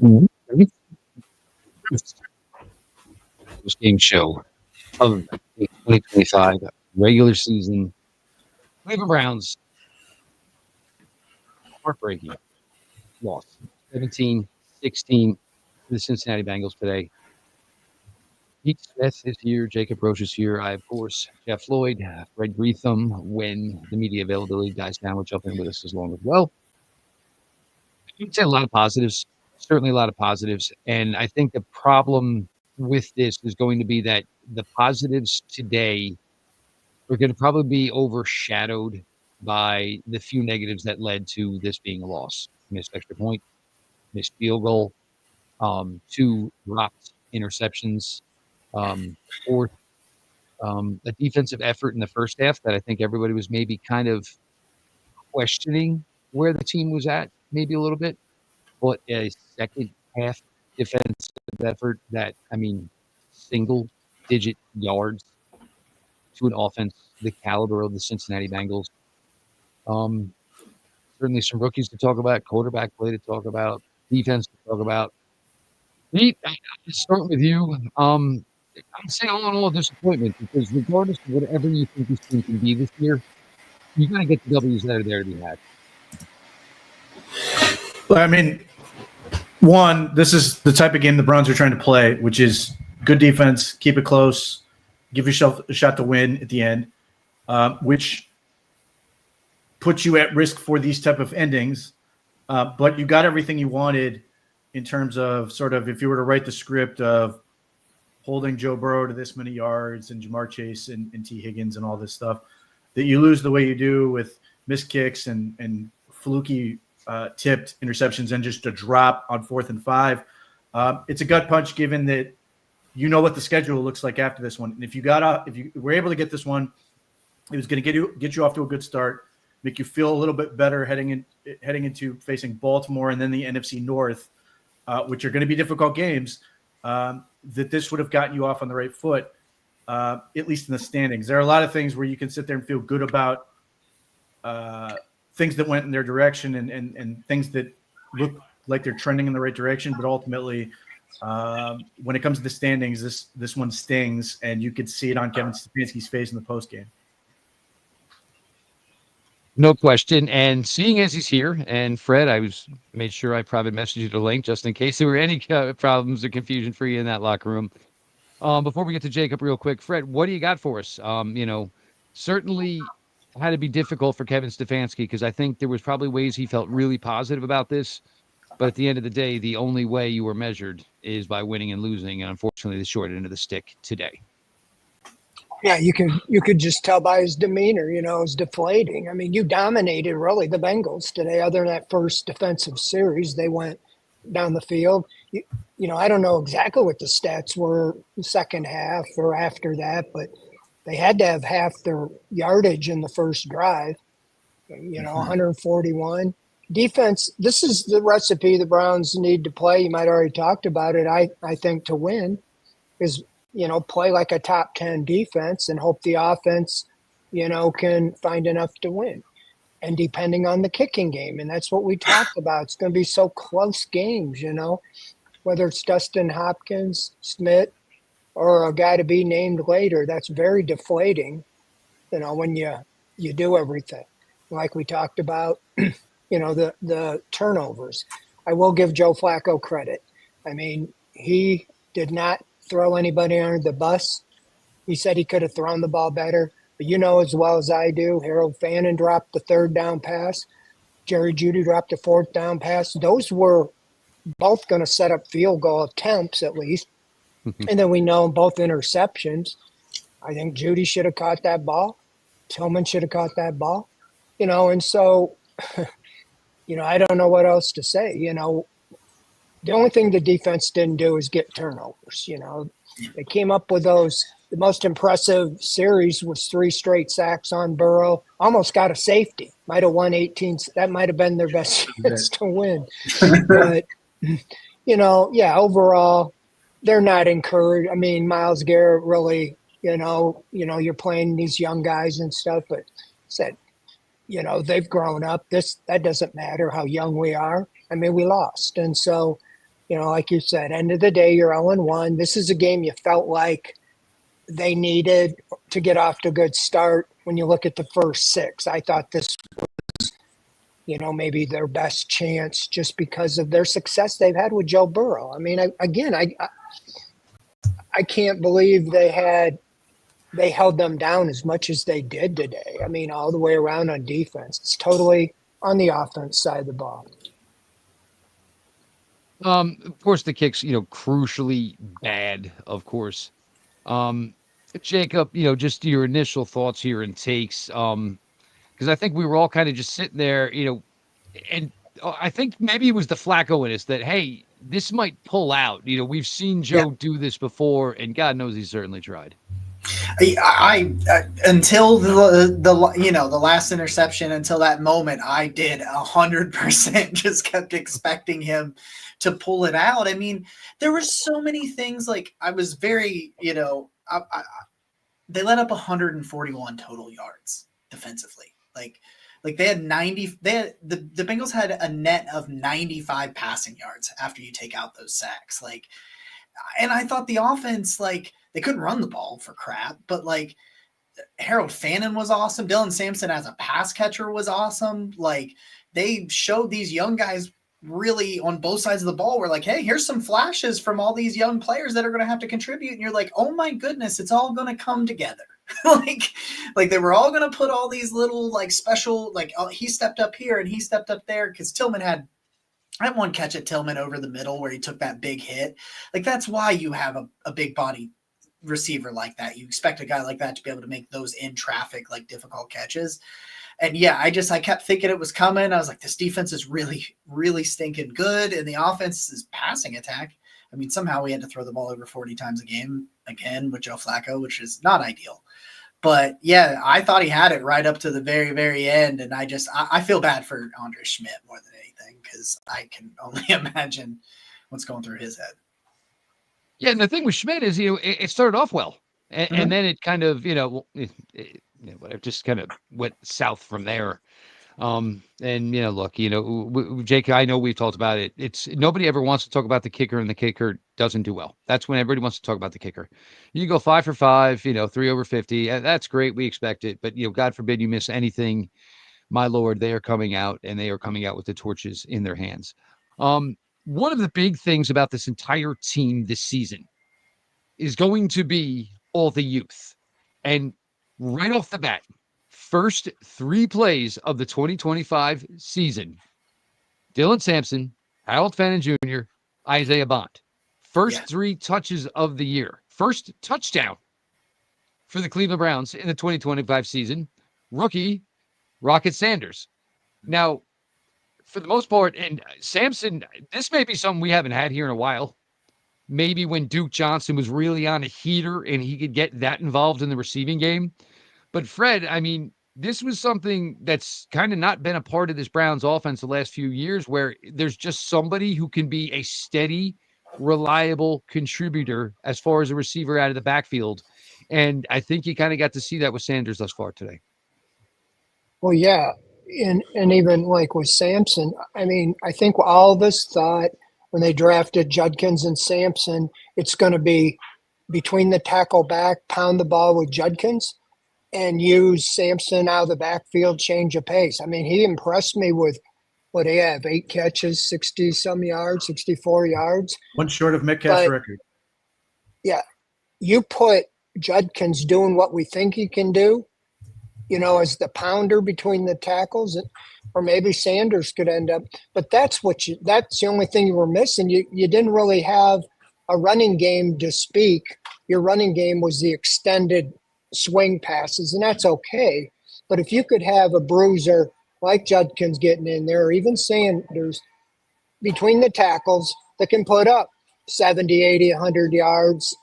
Postgame show of the 2025 regular season. Cleveland Browns heartbreaking loss, 17-16 to the Cincinnati Bengals today. Pete Smith is here. Jacob Roche is here. I, of course, Jeff Floyd, Fred Greetham, when the media availability dies down, will jump in with us as long as well. I'd say a lot of positives, certainly a lot of positives. And I think the problem with this is going to be that the positives today are going to probably be overshadowed by the few negatives that led to this being a loss. Missed extra point, missed field goal, 2 dropped interceptions, or a defensive effort in the first half that I think everybody was maybe kind of questioning where the team was at, maybe a little bit. But a second half defensive effort that, single-digit yards to an offense the caliber of the Cincinnati Bengals. Certainly some rookies to talk about, quarterback play to talk about, defense to talk about. Pete, I'll start with you. I'd say all in all a disappointment because regardless of whatever you think this team can be this year, you got to get the W's that are there to be had. Well, one, this is the type of game the Browns are trying to play, which is good defense, keep it close, give yourself a shot to win at the end, which puts you at risk for these type of endings. But you got everything you wanted in terms of sort of if you were to write the script of holding Joe Burrow to this many yards and Jamar Chase and T. Higgins and all this stuff, that you lose the way you do with missed kicks and fluky tipped interceptions and just a drop on 4th and 5. It's a gut punch given that you know what the schedule looks like after this one. And if you were able to get this one, it was going to get you off to a good start, make you feel a little bit better heading into facing Baltimore and then the NFC North, which are going to be difficult games, that this would have gotten you off on the right foot, at least in the standings. There are a lot of things where you can sit there and feel good about things that went in their direction and things that look like they're trending in the right direction. But ultimately, when it comes to the standings, this one stings, and you could see it on Kevin Stefanski's face in the postgame. No question. And seeing as he's here, and Fred, made sure I private messaged you the link just in case there were any problems or confusion for you in that locker room. Before we get to Jacob real quick, Fred, what do you got for us? Certainly had to be difficult for Kevin Stefanski because I think there was probably ways he felt really positive about this. But at the end of the day, the only way you were measured is by winning and losing. And unfortunately, the short end of the stick today. Yeah, you could just tell by his demeanor, it was deflating. You dominated really the Bengals today. Other than that first defensive series, they went down the field. I don't know exactly what the stats were the second half or after that, but they had to have half their yardage in the first drive. 141. Defense, this is the recipe the Browns need to play. You might already talked about it. I think to win is play like a top 10 defense and hope the offense, can find enough to win. And depending on the kicking game, and that's what we talked about. It's going to be so close games, whether it's Dustin Hopkins, Smith, or a guy to be named later. That's very deflating, when you do everything. Like we talked about, the turnovers. I will give Joe Flacco credit. He did not throw anybody under the bus. He said he could have thrown the ball better. But as well as I do, Harold Fannin dropped the 3rd down pass. Jerry Jeudy dropped the 4th down pass. Those were both going to set up field goal attempts at least. And then we know both interceptions. I think Jeudy should have caught that ball. Tillman should have caught that ball. And so, I don't know what else to say. The only thing the defense didn't do is get turnovers. They came up with those. The most impressive series was 3 straight sacks on Burrow. Almost got a safety. Might have won 18. That might have been their best chance to win. But, overall, they're not encouraged. Miles Garrett really, you're playing these young guys and stuff, but said, they've grown up. That doesn't matter how young we are. We lost. And so, like you said, end of the day, you're 0-1. This is a game you felt like they needed to get off to a good start. When you look at the first six, I thought this, maybe their best chance just because of their success they've had with Joe Burrow. I mean, I can't believe they held them down as much as they did today. I mean, all the way around on defense. It's totally on the offense side of the ball. Of course, the kick's, crucially bad, of course. Jacob, just your initial thoughts here and takes. Because I think we were all kind of just sitting there, and I think maybe it was the Flacco in us that, hey, this might pull out. We've seen Joe do this before, and God knows he certainly tried. I until the last interception, until that moment, I did 100% just kept expecting him to pull it out. I mean, there were so many things. Like, I was very, they let up 141 total yards defensively. Like they had 90. The Bengals had a net of 95 passing yards after you take out those sacks. Like, and I thought the offense, like, they couldn't run the ball for crap, but like Harold Fannin was awesome. Dylan Sampson as a pass catcher was awesome. Like, they showed these young guys really on both sides of the ball. We're like, hey, here's some flashes from all these young players that are going to have to contribute. And you're like, oh my goodness, it's all going to come together. like they were all going to put all these little like special, like, oh, he stepped up here and he stepped up there. Cause Tillman had one catch at Tillman over the middle where he took that big hit. Like, that's why you have a big body receiver like that. You expect a guy like that to be able to make those in traffic, like, difficult catches. And yeah, I kept thinking it was coming. I was like, this defense is really, really stinking good. And the offense's passing attack, I mean, somehow we had to throw the ball over 40 times a game again with Joe Flacco, which is not ideal. But yeah, I thought he had it right up to the very, very end. And I feel bad for Andre Schmidt more than anything, because I can only imagine what's going through his head. Yeah, and the thing with Schmidt is, it started off well, and then it kind of, whatever, just kind of went south from there. And look, Jake, I know we've talked about it. It's nobody ever wants to talk about the kicker, and the kicker doesn't do well. That's when everybody wants to talk about the kicker. You go 5 for 5, 3 over 50. That's great. We expect it, but God forbid you miss anything. My Lord, they are coming out, and they are coming out with the torches in their hands. One of the big things about this entire team this season is going to be all the youth. And right off the bat, first 3 plays of the 2025 season, Dylan Sampson, Harold Fannin Jr., Isaiah Bond. First 3 touches of the year. First touchdown for the Cleveland Browns in the 2025 season, rookie Rocket Sanders. Now, for the most part, and Sampson, this may be something we haven't had here in a while. Maybe when Duke Johnson was really on a heater and he could get that involved in the receiving game. But Fred, I mean, this was something that's kind of not been a part of this Browns offense the last few years, where there's just somebody who can be a steady, reliable contributor as far as a receiver out of the backfield. And I think you kind of got to see that with Sanders thus far today. Well, yeah. And even like with Sampson, I mean, I think all of us thought when they drafted Judkins and Sampson, it's going to be between the tackle back, pound the ball with Judkins, and use Sampson out of the backfield, change of pace. I mean, he impressed me with what he have, 8 catches, 60-some yards, 64 yards. One short of Metcalf's record. Yeah. You put Judkins doing what we think he can do, as the pounder between the tackles, or maybe Sanders could end up. But that's the only thing you were missing. You didn't really have a running game to speak. Your running game was the extended swing passes, and that's okay. But if you could have a bruiser like Judkins getting in there, or even Sanders between the tackles that can put up 70, 80, 100 yards,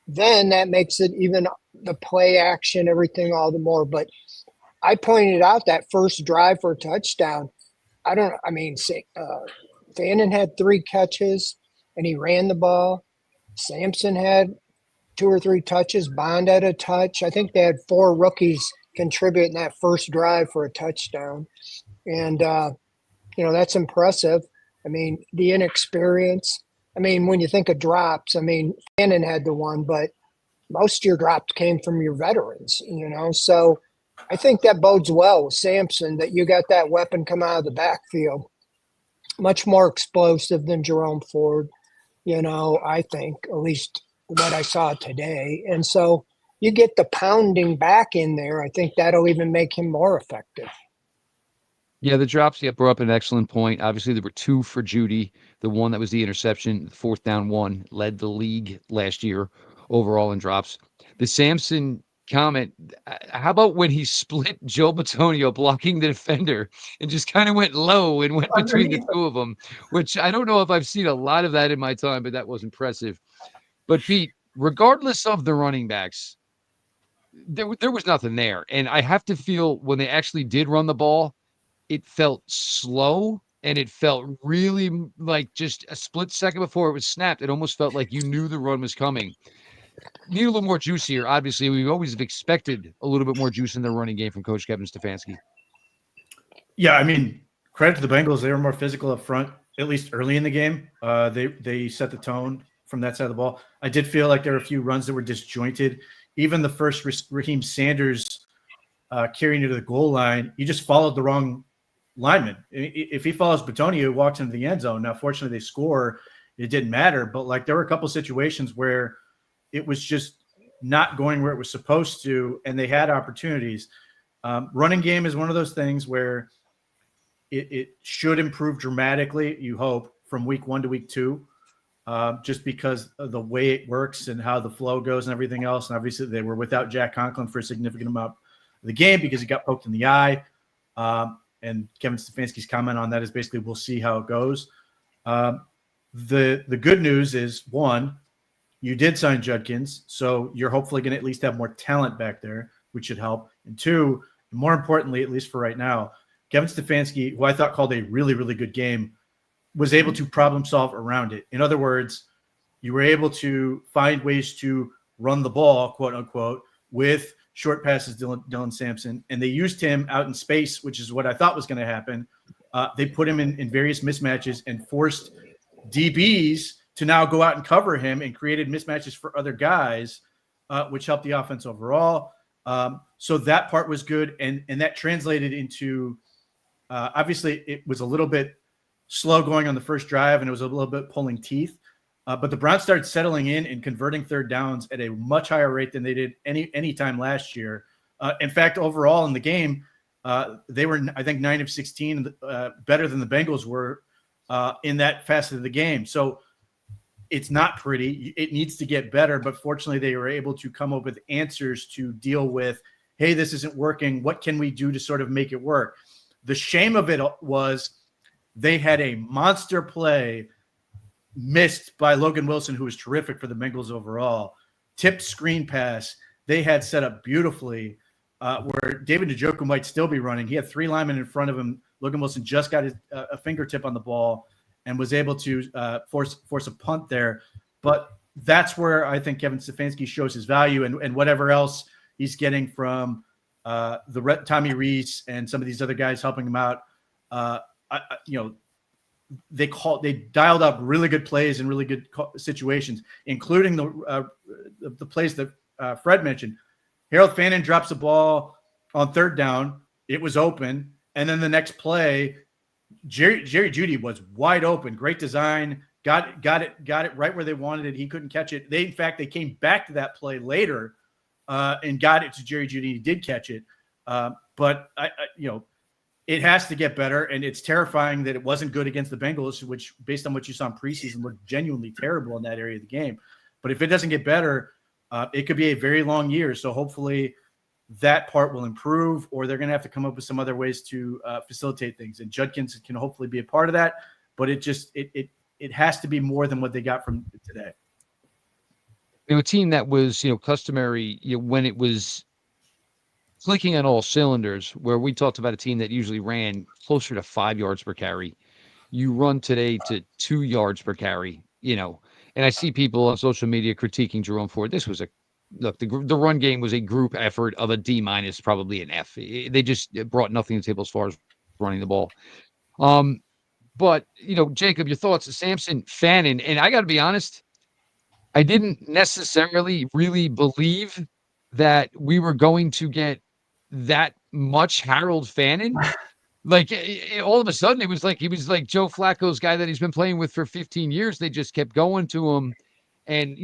then that makes it even the play action, everything all the more. But I pointed out that first drive for a touchdown. Fannin had 3 catches and he ran the ball. Sampson had 2 or 3 touches. Bond had a touch. I think they had 4 rookies contribute in that first drive for a touchdown. And, that's impressive. I mean, the inexperience I mean, when you think of drops, I mean, Fannin had the one, but most of your drops came from your veterans, So I think that bodes well with Sampson that you got that weapon come out of the backfield. Much more explosive than Jerome Ford, I think, at least what I saw today. And so you get the pounding back in there. I think that'll even make him more effective. Yeah, the drops, brought up an excellent point. Obviously, there were two for Judy. The one that was the interception, the fourth down one, led the league last year overall in drops. The Sampson comment, how about when he split Joe Batonio blocking the defender and just kind of went low and went between the two of them, which I don't know if I've seen a lot of that in my time, but that was impressive. But Pete, regardless of the running backs, there was nothing there. And I have to feel when they actually did run the ball, it felt slow and it felt really like just a split second before it was snapped. It almost felt like you knew the run was coming. Need a little more juice here. Obviously, we always have expected a little bit more juice in the running game from Coach Kevin Stefanski. Yeah, I mean, credit to the Bengals. They were more physical up front, at least early in the game. They set the tone from that side of the ball. I did feel like there were a few runs that were disjointed. Even the first Raheem Sanders carrying it to the goal line, he just followed the wrong lineman. If he follows Batonio, he walks into the end zone. Now, fortunately, they score. It didn't matter. But, like, there were a couple situations where it was just not going where it was supposed to, and they had opportunities. Running game is one of those things where it should improve dramatically, you hope, from week 1 to week 2, just because of the way it works and how the flow goes and everything else. And obviously they were without Jack Conklin for a significant amount of the game because he got poked in the eye. And Kevin Stefanski's comment on that is basically we'll see how it goes. The good news is, one, you did sign Judkins, so you're hopefully going to at least have more talent back there, which should help. And two, more importantly, at least for right now, Kevin Stefanski, who I thought called a really, really good game, was able to problem solve around it. In other words, you were able to find ways to run the ball, quote unquote, with short passes, Dylan Sampson, and they used him out in space, which is what I thought was going to happen. They put him in various mismatches and forced DBs to now go out and cover him and created mismatches for other guys, which helped the offense overall. So that part was good, and that translated into obviously it was a little bit slow going on the first drive, and it was a little bit pulling teeth. But the Browns started settling in and converting third downs at a much higher rate than they did any time last year. In fact, overall in the game, they were, I think, 9 of 16, better than the Bengals were in that facet of the game. So it's not pretty. It needs to get better. But fortunately, they were able to come up with answers to deal with, hey, this isn't working. What can we do to sort of make it work? The shame of it was they had a monster play missed by Logan Wilson, who was terrific for the Bengals overall. Tipped screen pass they had set up beautifully, where David Njoku might still be running. He had 3 linemen in front of him. Logan Wilson just got a fingertip on the ball and was able to force a punt there. But that's where I think Kevin Stefanski shows his value, and whatever else he's getting from Tommy Reese and some of these other guys helping him out. They dialed up really good plays and really good situations, including the plays that Fred mentioned. Harold Fannin drops the ball on third down. It was open. And then the next play, Jerry Jeudy was wide open. Great design. Got it right where they wanted it. He couldn't catch it. They came back to that play later and got it to Jerry Jeudy. He did catch it. But it has to get better, and it's terrifying that it wasn't good against the Bengals, which, based on what you saw in preseason, looked genuinely terrible in that area of the game. But if it doesn't get better, it could be a very long year. So hopefully that part will improve, or they're going to have to come up with some other ways to facilitate things. And Judkins can hopefully be a part of that, but it has to be more than what they got from today. A team that was, customary, when it was clicking on all cylinders, where we talked about a team that usually ran closer to 5 yards per carry. You run today to 2 yards per carry, and I see people on social media critiquing Jerome Ford. This was the run game was a group effort of a D-, probably an F. They just brought nothing to the table as far as running the ball. But But, Jacob, your thoughts, Samson, Fannin, and I got to be honest, I didn't necessarily really believe that we were going to get that much Harold Fannin. Like, all of a sudden, it was like he was like Joe Flacco's guy that he's been playing with for 15 years. They just kept going to him. And,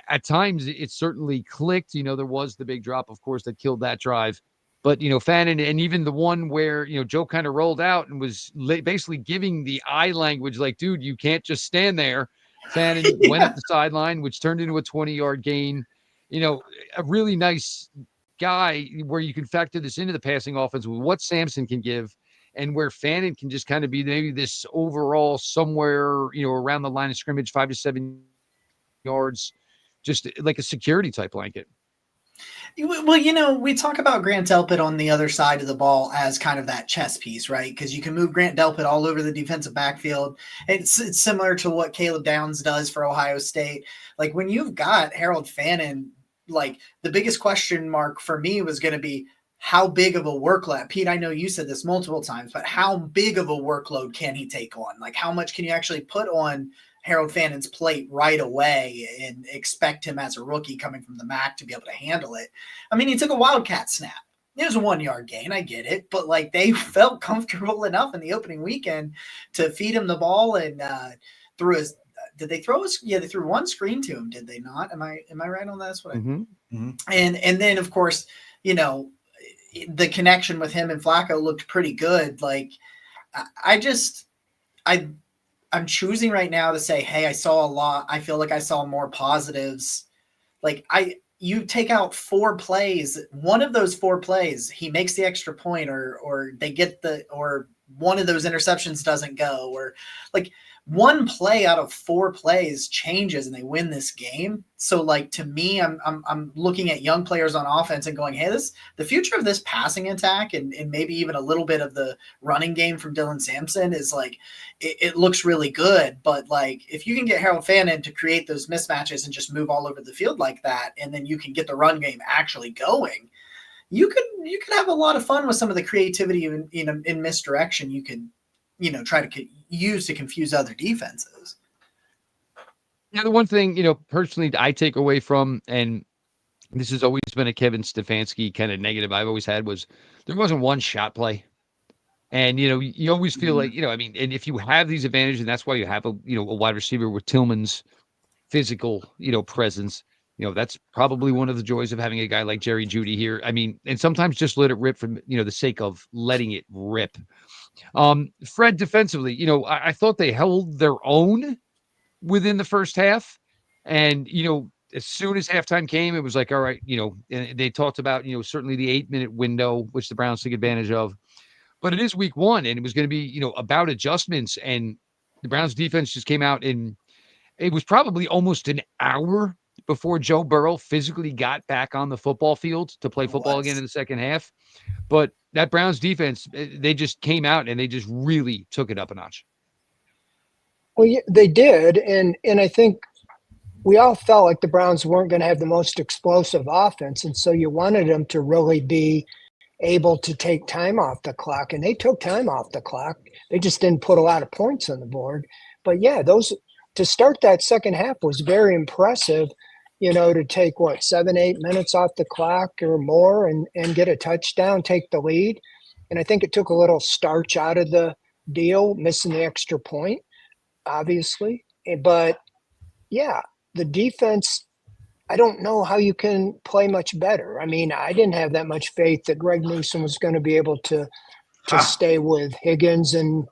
at times it certainly clicked. There was the big drop, of course, that killed that drive. But, Fannin, and even the one where, Joe kind of rolled out and was basically giving the eye language, like, dude, you can't just stand there. Fannin went up the sideline, which turned into a 20-yard gain. A really nice guy where you can factor this into the passing offense with what Samson can give and where Fannin can just kind of be maybe this overall somewhere, around the line of scrimmage, 5 to 7 yards, just like a security type blanket. Well, we talk about Grant Delpit on the other side of the ball as kind of that chess piece, right? Because you can move Grant Delpit all over the defensive backfield. It's similar to what Caleb Downs does for Ohio State. Like when you've got Harold Fannin, like the biggest question mark for me was going to be how big of a workload. Pete, I know you said this multiple times, but how big of a workload can he take on? Like how much can you actually put on Harold Fannin's plate right away and expect him as a rookie coming from the MAC to be able to handle it? I mean, he took a Wildcat snap. It was a 1 yard gain. I get it. But like they felt comfortable enough in the opening weekend to feed him the ball and threw his, did they throw his, yeah, they threw one screen to him. Did they not? Am I right on that? That's what and then of course, the connection with him and Flacco looked pretty good. Like I'm choosing right now to say, hey, I saw a lot. I feel like I saw more positives. Like you take out 4 plays. One of those 4 plays, he makes the extra point or they get or one of those interceptions doesn't go, or like one play out of 4 plays changes and they win this game. So like, to me, I'm looking at young players on offense and going, hey, the future of this passing attack and maybe even a little bit of the running game from Dylan Sampson is like, it looks really good. But like, if you can get Harold Fannin to create those mismatches and just move all over the field like that, and then you can get the run game actually going, you could have a lot of fun with some of the creativity in misdirection you could, try to use to confuse other defenses. Yeah, the one thing, personally I take away from, and this has always been a Kevin Stefanski kind of negative I've always had, was there wasn't one shot play. And, you always feel like, and if you have these advantages, and that's why you have a wide receiver with Tillman's physical, presence, that's probably one of the joys of having a guy like Jerry Jeudy here. I mean, and sometimes just let it rip for, the sake of letting it rip. Fred, defensively, I thought they held their own within the first half. And, as soon as halftime came, it was like, all right, and they talked about, certainly the 8-minute window, which the Browns took advantage of. But it is week 1, and it was going to be, about adjustments. And the Browns defense just came out, and it was probably almost an hour before Joe Burrow physically got back on the football field to play football again in the second half. But that Browns defense, they just came out and they just really took it up a notch. Well, yeah, they did. And I think we all felt like the Browns weren't going to have the most explosive offense. And so you wanted them to really be able to take time off the clock. And they took time off the clock. They just didn't put a lot of points on the board. But yeah, to start that second half was very impressive, to take 7-8 minutes off the clock or more and get a touchdown, take the lead. And I think it took a little starch out of the deal, missing the extra point, obviously. But yeah, the defense, I don't know how you can play much better. I mean, I didn't have that much faith that Greg Newsom was going to be able to stay with Higgins and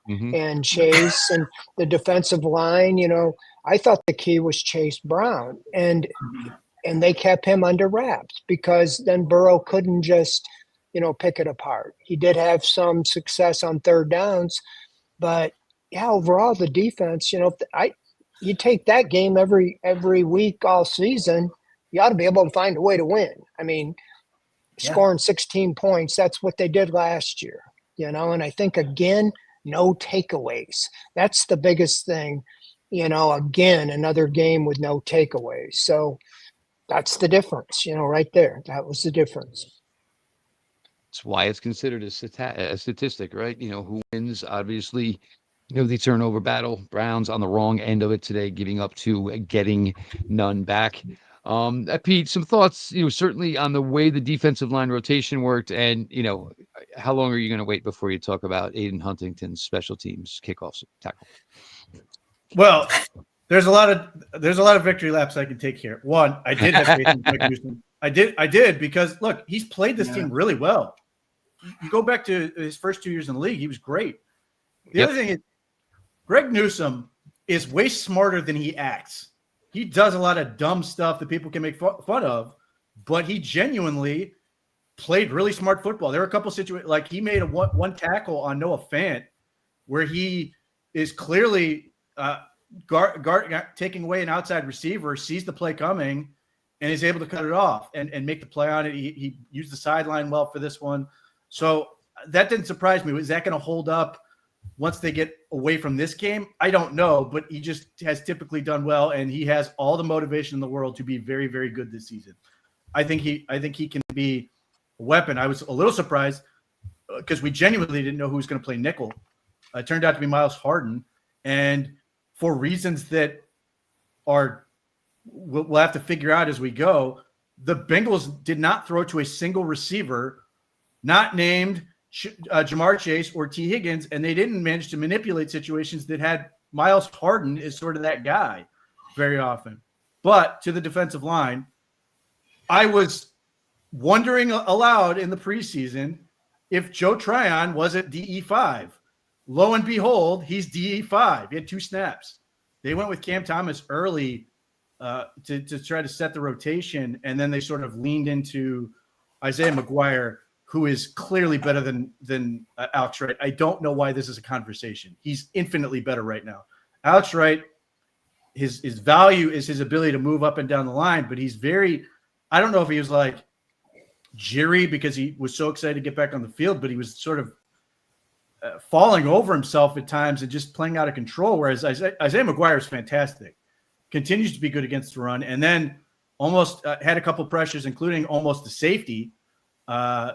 Chase and the defensive line. I thought the key was Chase Brown, and they kept him under wraps because then Burrow couldn't just, pick it apart. He did have some success on third downs, but yeah, overall the defense, you take that game every week all season, you ought to be able to find a way to win. I mean, scoring 16 points, that's what they did last year, and I think, again, no takeaways. That's the biggest thing, again, another game with no takeaways. So that's the difference, right there. That was the difference. That's why it's considered a statistic, right? Who wins, obviously, The turnover battle. Browns on the wrong end of it today, giving up 2, getting none back. Pete, some thoughts, certainly on the way the defensive line rotation worked, and how long are you going to wait before you talk about Aiden Huntington's special teams kickoffs tackle? Well, there's a lot of victory laps I can take here. One, I did have faith in Greg Newsom. I did because look, he's played this team really well. You go back to his first 2 years in the league, he was great. The other thing is, Greg Newsom is way smarter than he acts. He does a lot of dumb stuff that people can make fun of, but he genuinely played really smart football. There were a couple situations, like he made a one tackle on Noah Fant where he is clearly taking away an outside receiver, sees the play coming, and is able to cut it off and make the play on it. He used the sideline well for this one. So that didn't surprise me. Is that going to hold up once they get away from this game? I don't know, but he just has typically done well, and he has all the motivation in the world to be very, very good this season. I think he can be a weapon. I was a little surprised because we genuinely didn't know who was going to play nickel. It turned out to be Miles Harden, and for reasons that we'll have to figure out as we go, the Bengals did not throw to a single receiver not named Jamar Chase or T. Higgins, and they didn't manage to manipulate situations that had Miles Harden is sort of that guy very often. But to the defensive line, I was wondering aloud in the preseason if Joe Tryon wasn't DE5. Lo and behold, he's DE5. He had 2 snaps. They went with Cam Thomas early to try to set the rotation, and then they sort of leaned into Isaiah McGuire, who is clearly better than Alex Wright. I don't know why this is a conversation. He's infinitely better right now. Alex Wright, his value is his ability to move up and down the line, but he's very – I don't know if he was like jittery because he was so excited to get back on the field, but he was sort of falling over himself at times and just playing out of control, whereas Isaiah McGuire is fantastic, continues to be good against the run, and then almost had a couple pressures, including almost the safety. Myles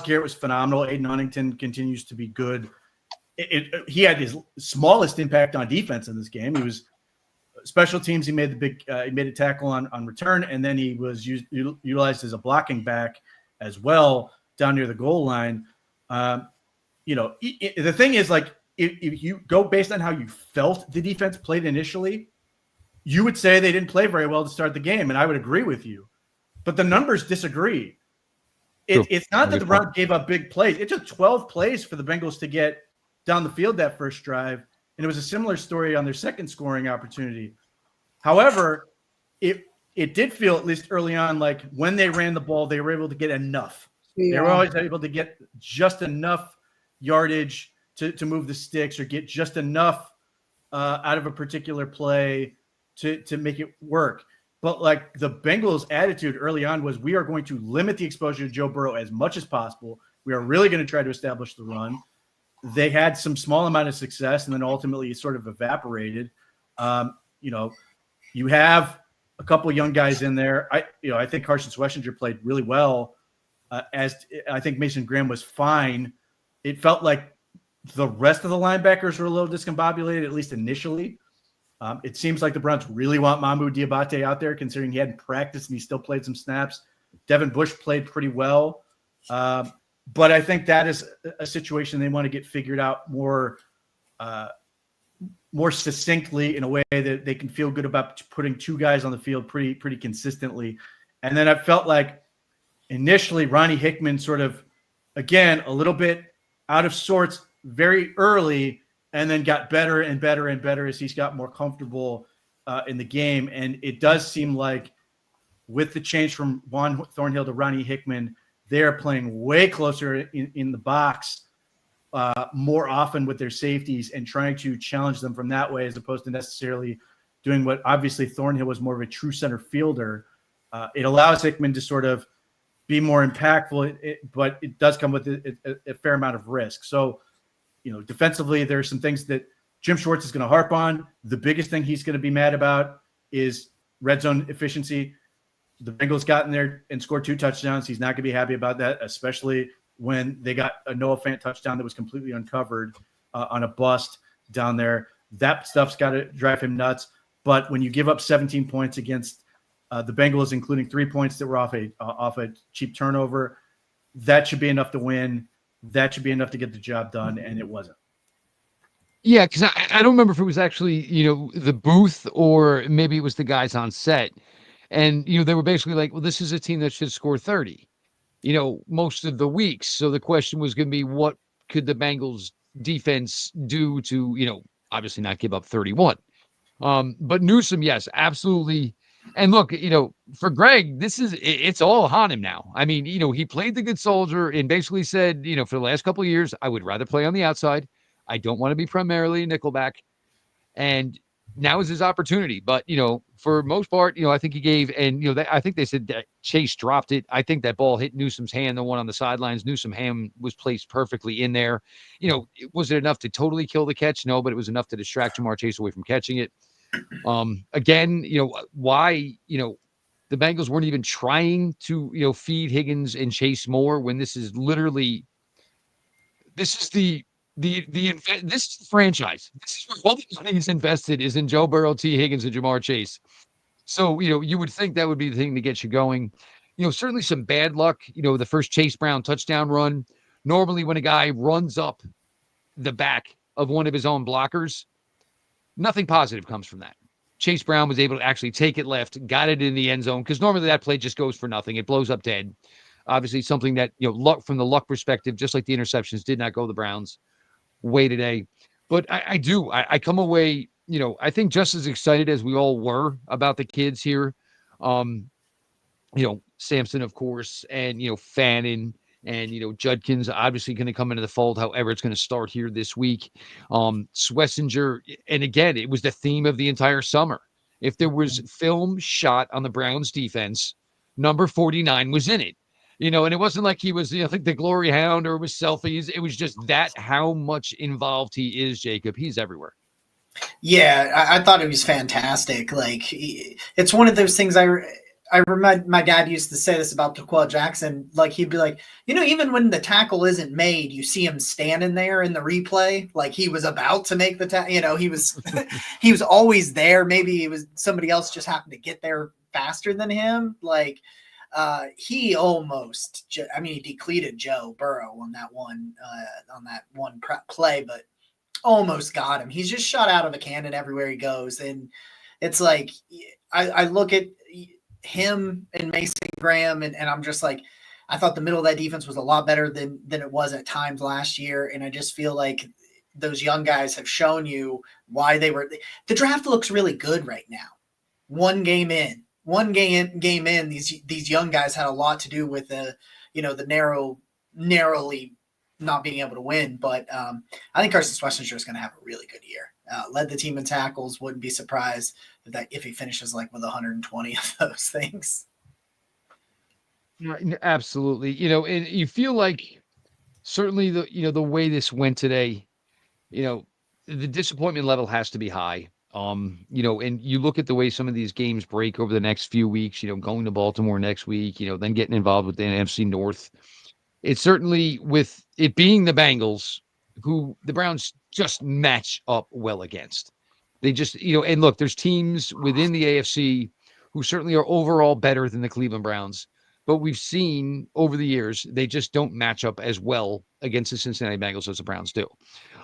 Garrett was phenomenal. Aiden Huntington continues to be good. He had his smallest impact on defense in this game. He was special teams. He made he made a tackle on return, and then he was utilized as a blocking back as well down near the goal line. The thing is, like, if you go based on how you felt the defense played initially, you would say they didn't play very well to start the game, and I would agree with you. But the numbers disagree. It's not that the Browns gave up big plays. It took 12 plays for the Bengals to get down the field that first drive, and it was a similar story on their second scoring opportunity. However, it did feel, at least early on, like when they ran the ball, they were able to get enough. Yeah. They were always able to get just enough yardage to move the sticks or get just enough out of a particular play to make it work. But like the Bengals' attitude early on was, we are going to limit the exposure to Joe Burrow as much as possible. We are really going to try to establish the run. They had some small amount of success, and then ultimately it sort of evaporated. You have a couple of young guys in there. I think Carson Schwessinger played really well. As I think Mason Graham was fine. It felt like the rest of the linebackers were a little discombobulated, at least initially. It seems like the Browns really want Mamou Diabate out there, considering he hadn't practiced and he still played some snaps. Devin Bush played pretty well. But I think that is a situation they want to get figured out more succinctly, in a way that they can feel good about putting 2 guys on the field pretty consistently. And then I felt like initially Ronnie Hickman sort of, again, a little bit out of sorts very early, and then got better and better and better as he's got more comfortable in the game. And it does seem like with the change from Juan Thornhill to Ronnie Hickman, they're playing way closer in the box more often with their safeties and trying to challenge them from that way, as opposed to necessarily doing what obviously Thornhill was more of a true center fielder. It allows Hickman to sort of be more impactful, but it does come with a fair amount of risk. So, defensively, there are some things that Jim Schwartz is going to harp on. The biggest thing he's going to be mad about is red zone efficiency. The Bengals got in there and scored 2 touchdowns. He's not going to be happy about that, especially when they got a Noah Fant touchdown that was completely uncovered. on a bust down there. That stuff's got to drive him nuts. But when you give up 17 points against the Bengals, including 3 points that were off a cheap turnover, that should be enough to win. That should be enough to get the job done, and it wasn't. Yeah, because I don't remember if it was actually, the booth or maybe it was the guys on set. And, they were basically like, well, this is a team that should score 30, most of the weeks. So the question was going to be, what could the Bengals defense do to, obviously not give up 31? But Newsome, yes, absolutely. And look, for Greg, it's all on him now. I mean, he played the good soldier and basically said, for the last couple of years, I would rather play on the outside. I don't want to be primarily a nickelback. And now is his opportunity. But, for most part, I think he gave, and, I think they said that Chase dropped it. I think that ball hit Newsome's hand, the one on the sidelines. Newsome's hand was placed perfectly in there. Was it enough to totally kill the catch? No, but it was enough to distract Jamar Chase away from catching it. Again, why, the Bengals weren't even trying to, feed Higgins and Chase more when this is literally, this is the franchise. This is where all the money is invested is in Joe Burrow, T. Higgins, and Jamar Chase. So, you would think that would be the thing to get you going. Certainly some bad luck, the first Chase Brown touchdown run. Normally when a guy runs up the back of one of his own blockers, nothing positive comes from that. Chase Brown was able to actually take it left, got it in the end zone, because normally that play just goes for nothing. It blows up dead. Obviously something that, luck from the luck perspective, just like the interceptions did not go the Browns' way today. But I come away, I think just as excited as we all were about the kids here. Sampson, of course, and, Fannin and, Judkins obviously going to come into the fold. However, it's going to start here this week. Swessinger, and again, it was the theme of the entire summer. If there was film shot on the Browns defense, number 49 was in it. And it wasn't like he was, like the glory hound or it was selfies. It was just that how much involved he is, Jacob. He's everywhere. Yeah, I thought it was fantastic. Like, it's one of those things I remember my dad used to say this about D'Qua Jackson. Like, he'd be like, even when the tackle isn't made, you see him standing there in the replay. Like he was about to make the tackle, he was, he was always there. Maybe it was somebody else just happened to get there faster than him. Like, he almost, he depleted Joe Burrow on that one play, but almost got him. He's just shot out of a cannon everywhere he goes. And it's like, I look at him and Mason Graham, and I'm just like, I thought the middle of that defense was a lot better than it was at times last year. And I just feel like those young guys have shown you why the draft looks really good right now. One game in, these young guys had a lot to do with the narrowly not being able to win. But I think Carson Swessinger is going to have a really good year. Led the team in tackles. Wouldn't be surprised if he finishes like with 120 of those things. Absolutely. And you feel like certainly the way this went today, the disappointment level has to be high. And you look at the way some of these games break over the next few weeks, going to Baltimore next week, then getting involved with the NFC North. It's certainly, with it being the Bengals, who the Browns just match up well against. They just, and look, there's teams within the AFC who certainly are overall better than the Cleveland Browns, but we've seen over the years, they just don't match up as well against the Cincinnati Bengals as the Browns do.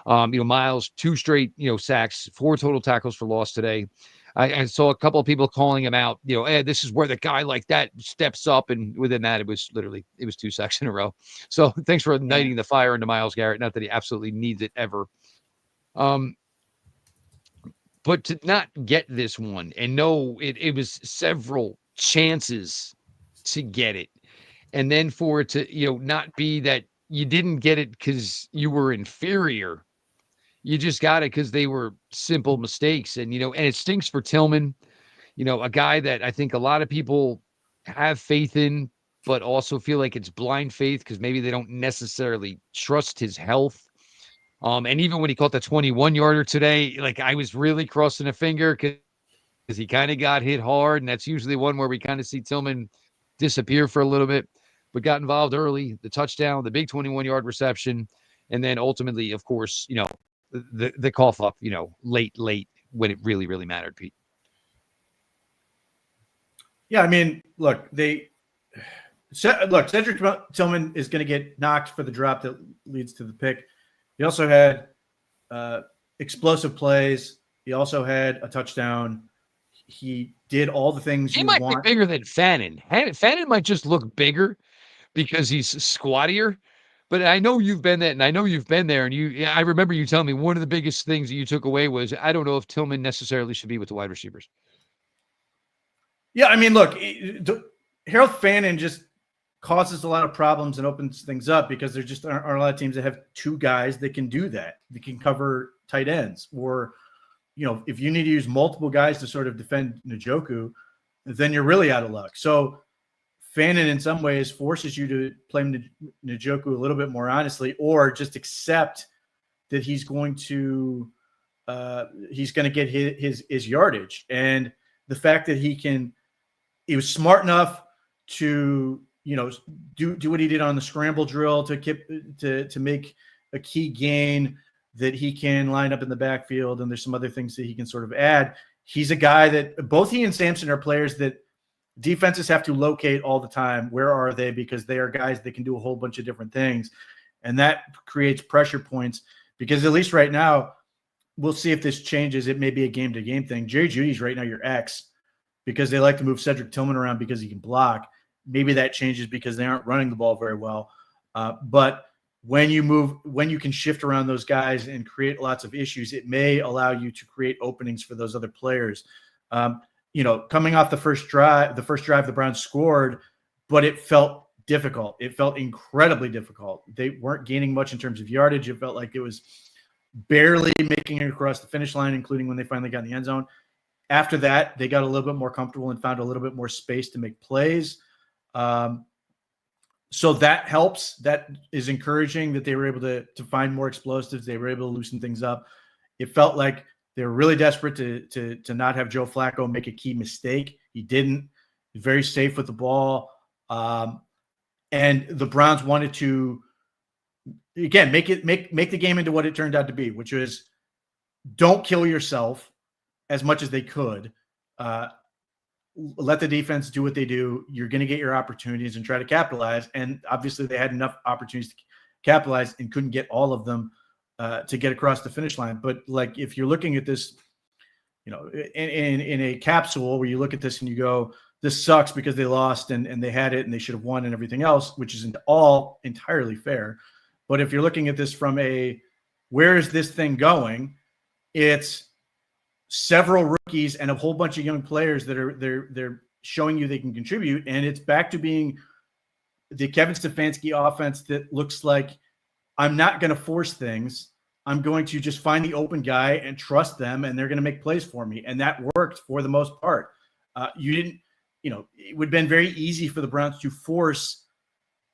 Miles, 2 straight, sacks, 4 total tackles for loss today. I saw a couple of people calling him out, hey, this is where the guy like that steps up. And within that, it was 2 sacks in a row. So thanks for igniting the fire into Myles Garrett. Not that he absolutely needs it ever. But to not get this one and know it was several chances to get it. And then for it to, not be that you didn't get it because you were inferior. You just got it because they were simple mistakes. And, and it stinks for Tillman, a guy that I think a lot of people have faith in, but also feel like it's blind faith because maybe they don't necessarily trust his health. And even when he caught the 21-yarder today, like I was really crossing a finger because he kind of got hit hard. And that's usually one where we kind of see Tillman disappear for a little bit, but got involved early, the touchdown, the big 21-yard reception. And then ultimately, of course, the cough up, late when it really, really mattered, Pete. Yeah, I mean, look, Cedric Tillman is going to get knocked for the drop that leads to the pick. He also had explosive plays. He also had a touchdown. He did all the things He you might want. be bigger than Fannin. Fannin might just look bigger because he's squattier. But I know you've been that, and I know you've been there. And I remember you telling me one of the biggest things that you took away was I don't know if Tillman necessarily should be with the wide receivers. Yeah, I mean, look, Harold Fannin just causes a lot of problems and opens things up because there just aren't a lot of teams that have two guys that can do that. That can cover tight ends, or if you need to use multiple guys to sort of defend Njoku, then you're really out of luck. So Fannin in some ways forces you to play Njoku a little bit more honestly, or just accept that he's going to get his yardage. And the fact that he was smart enough to do what he did on the scramble drill to make a key gain that he can line up in the backfield, and there's some other things that he can sort of add. He's a guy that both he and Sampson are players that defenses have to locate all the time. Where are they? Because they are guys that can do a whole bunch of different things, and that creates pressure points. Because at least right now, we'll see if this changes. It may be a game-to-game thing. Jerry Jeudy's right now your X because they like to move Cedric Tillman around because he can block. Maybe that changes because they aren't running the ball very well. But when you can shift around those guys and create lots of issues, it may allow you to create openings for those other players. Coming off the first drive, the Browns scored, but it felt difficult. It felt incredibly difficult. They weren't gaining much in terms of yardage. It felt like it was barely making it across the finish line, including when they finally got in the end zone. After that, they got a little bit more comfortable and found a little bit more space to make plays. So that helps. That is encouraging that they were able to find more explosives. They were able to loosen things up. It felt like they were really desperate to not have Joe Flacco make a key mistake. He didn't. He's very safe with the ball. And the Browns wanted to, again, make the game into what it turned out to be, which was don't kill yourself as much as they could. Let the defense do what they do. You're going to get your opportunities and try to capitalize. And obviously they had enough opportunities to capitalize and couldn't get all of them to get across the finish line. But like, if you're looking at this, in a capsule where you look at this and you go, this sucks because they lost and they had it and they should have won and everything else, which isn't all entirely fair. But if you're looking at this from where is this thing going? It's several rookies and a whole bunch of young players that they're showing you they can contribute. And it's back to being the Kevin Stefanski offense that looks like I'm not going to force things. I'm going to just find the open guy and trust them, and they're going to make plays for me. And that worked for the most part. It would have been very easy for the Browns to force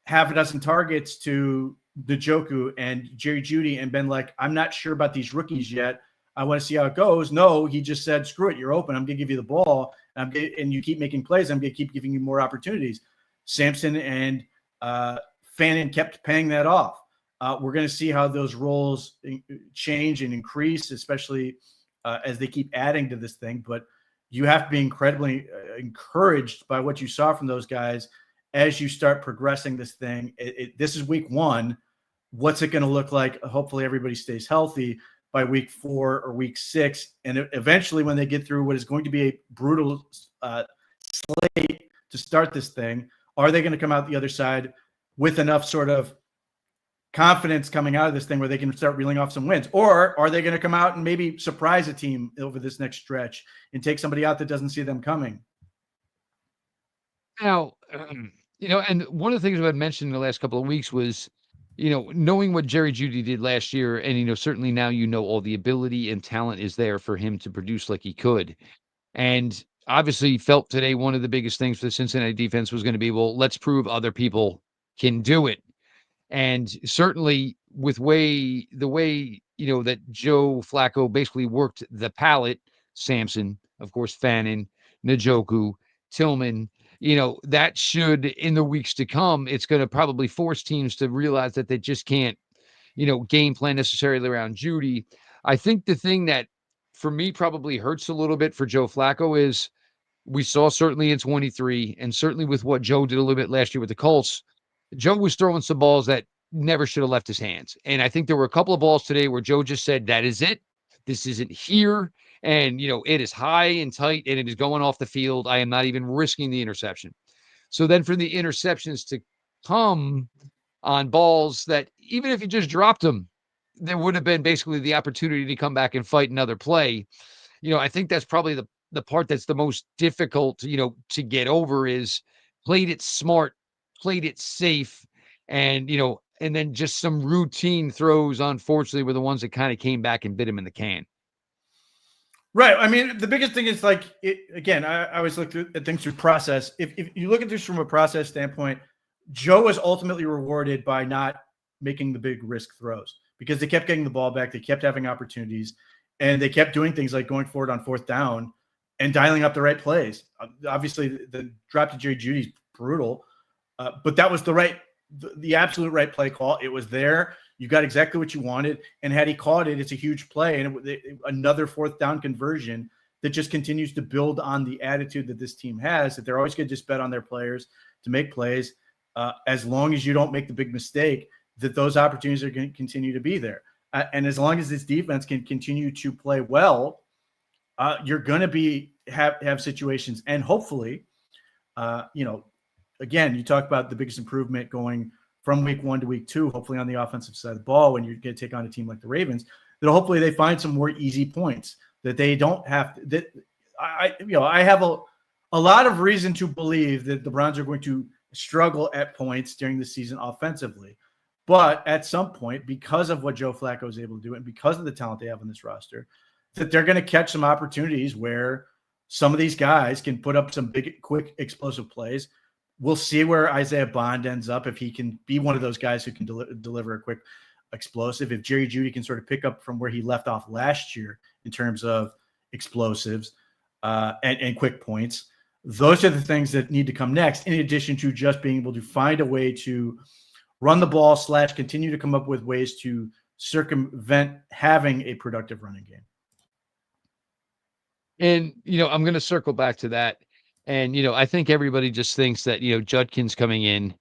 half a dozen targets to Njoku and Jerry Jeudy and been like, I'm not sure about these rookies yet. I want to see how it goes. No, he just said, screw it. You're open. I'm going to give you the ball. And you keep making plays. I'm going to keep giving you more opportunities. Sampson and Fannin kept paying that off. We're going to see how those roles change and increase, especially as they keep adding to this thing. But you have to be incredibly encouraged by what you saw from those guys as you start progressing this thing. This is week 1. What's it going to look like? Hopefully everybody stays healthy by week 4 or week 6. And eventually when they get through what is going to be a brutal slate to start this thing, are they going to come out the other side with enough sort of confidence coming out of this thing where they can start reeling off some wins? Or are they going to come out and maybe surprise a team over this next stretch and take somebody out that doesn't see them coming? Now, and one of the things I've mentioned in the last couple of weeks was, knowing what Jerry Jeudy did last year, and, certainly now all the ability and talent is there for him to produce like he could. And obviously felt today one of the biggest things for the Cincinnati defense was going to be, well, let's prove other people can do it. And certainly with the way, that Joe Flacco basically worked the palette, Sampson, of course, Fannin, Njoku, Tillman, that should, in the weeks to come, it's going to probably force teams to realize that they just can't, game plan necessarily around Jeudy. I think the thing that for me probably hurts a little bit for Joe Flacco is we saw certainly in 23 and certainly with what Joe did a little bit last year with the Colts, Joe was throwing some balls that never should have left his hands. And I think there were a couple of balls today where Joe just said, that is it. This isn't here. And, it is high and tight and it is going off the field. I am not even risking the interception. So then for the interceptions to come on balls that even if you just dropped them, there would have been basically the opportunity to come back and fight another play. I think that's probably the part that's the most difficult, to get over is played it smart, played it safe, and and then just some routine throws, unfortunately, were the ones that kind of came back and bit him in the can. Right. I mean, the biggest thing is again, I always look at things through process. If you look at this from a process standpoint, Joe was ultimately rewarded by not making the big risk throws because they kept getting the ball back. They kept having opportunities and they kept doing things like going forward on fourth down and dialing up the right plays. Obviously the drop to Jerry Jeudy's brutal, but that was the absolute right play call. It was there. You got exactly what you wanted. And had he caught it, it's a huge play. And another fourth down conversion that just continues to build on the attitude that this team has, that they're always going to just bet on their players to make plays. As long as you don't make the big mistake, that those opportunities are going to continue to be there. And as long as this defense can continue to play well, you're going to have situations. And hopefully, again, you talk about the biggest improvement going from week 1 to week 2, hopefully on the offensive side of the ball, when you're going to take on a team like the Ravens, that hopefully they find some more easy points that they don't have to, that I have a lot of reason to believe that the Browns are going to struggle at points during the season offensively. But at some point, because of what Joe Flacco is able to do and because of the talent they have on this roster, that they're going to catch some opportunities where some of these guys can put up some big, quick, explosive plays. We'll see where Isaiah Bond ends up, if he can be one of those guys who can deliver a quick explosive. If Jerry Jeudy can sort of pick up from where he left off last year in terms of explosives and quick points, those are the things that need to come next, in addition to just being able to find a way to run the ball / continue to come up with ways to circumvent having a productive running game. And, I'm going to circle back to that. And, I think everybody just thinks that, Judkins coming in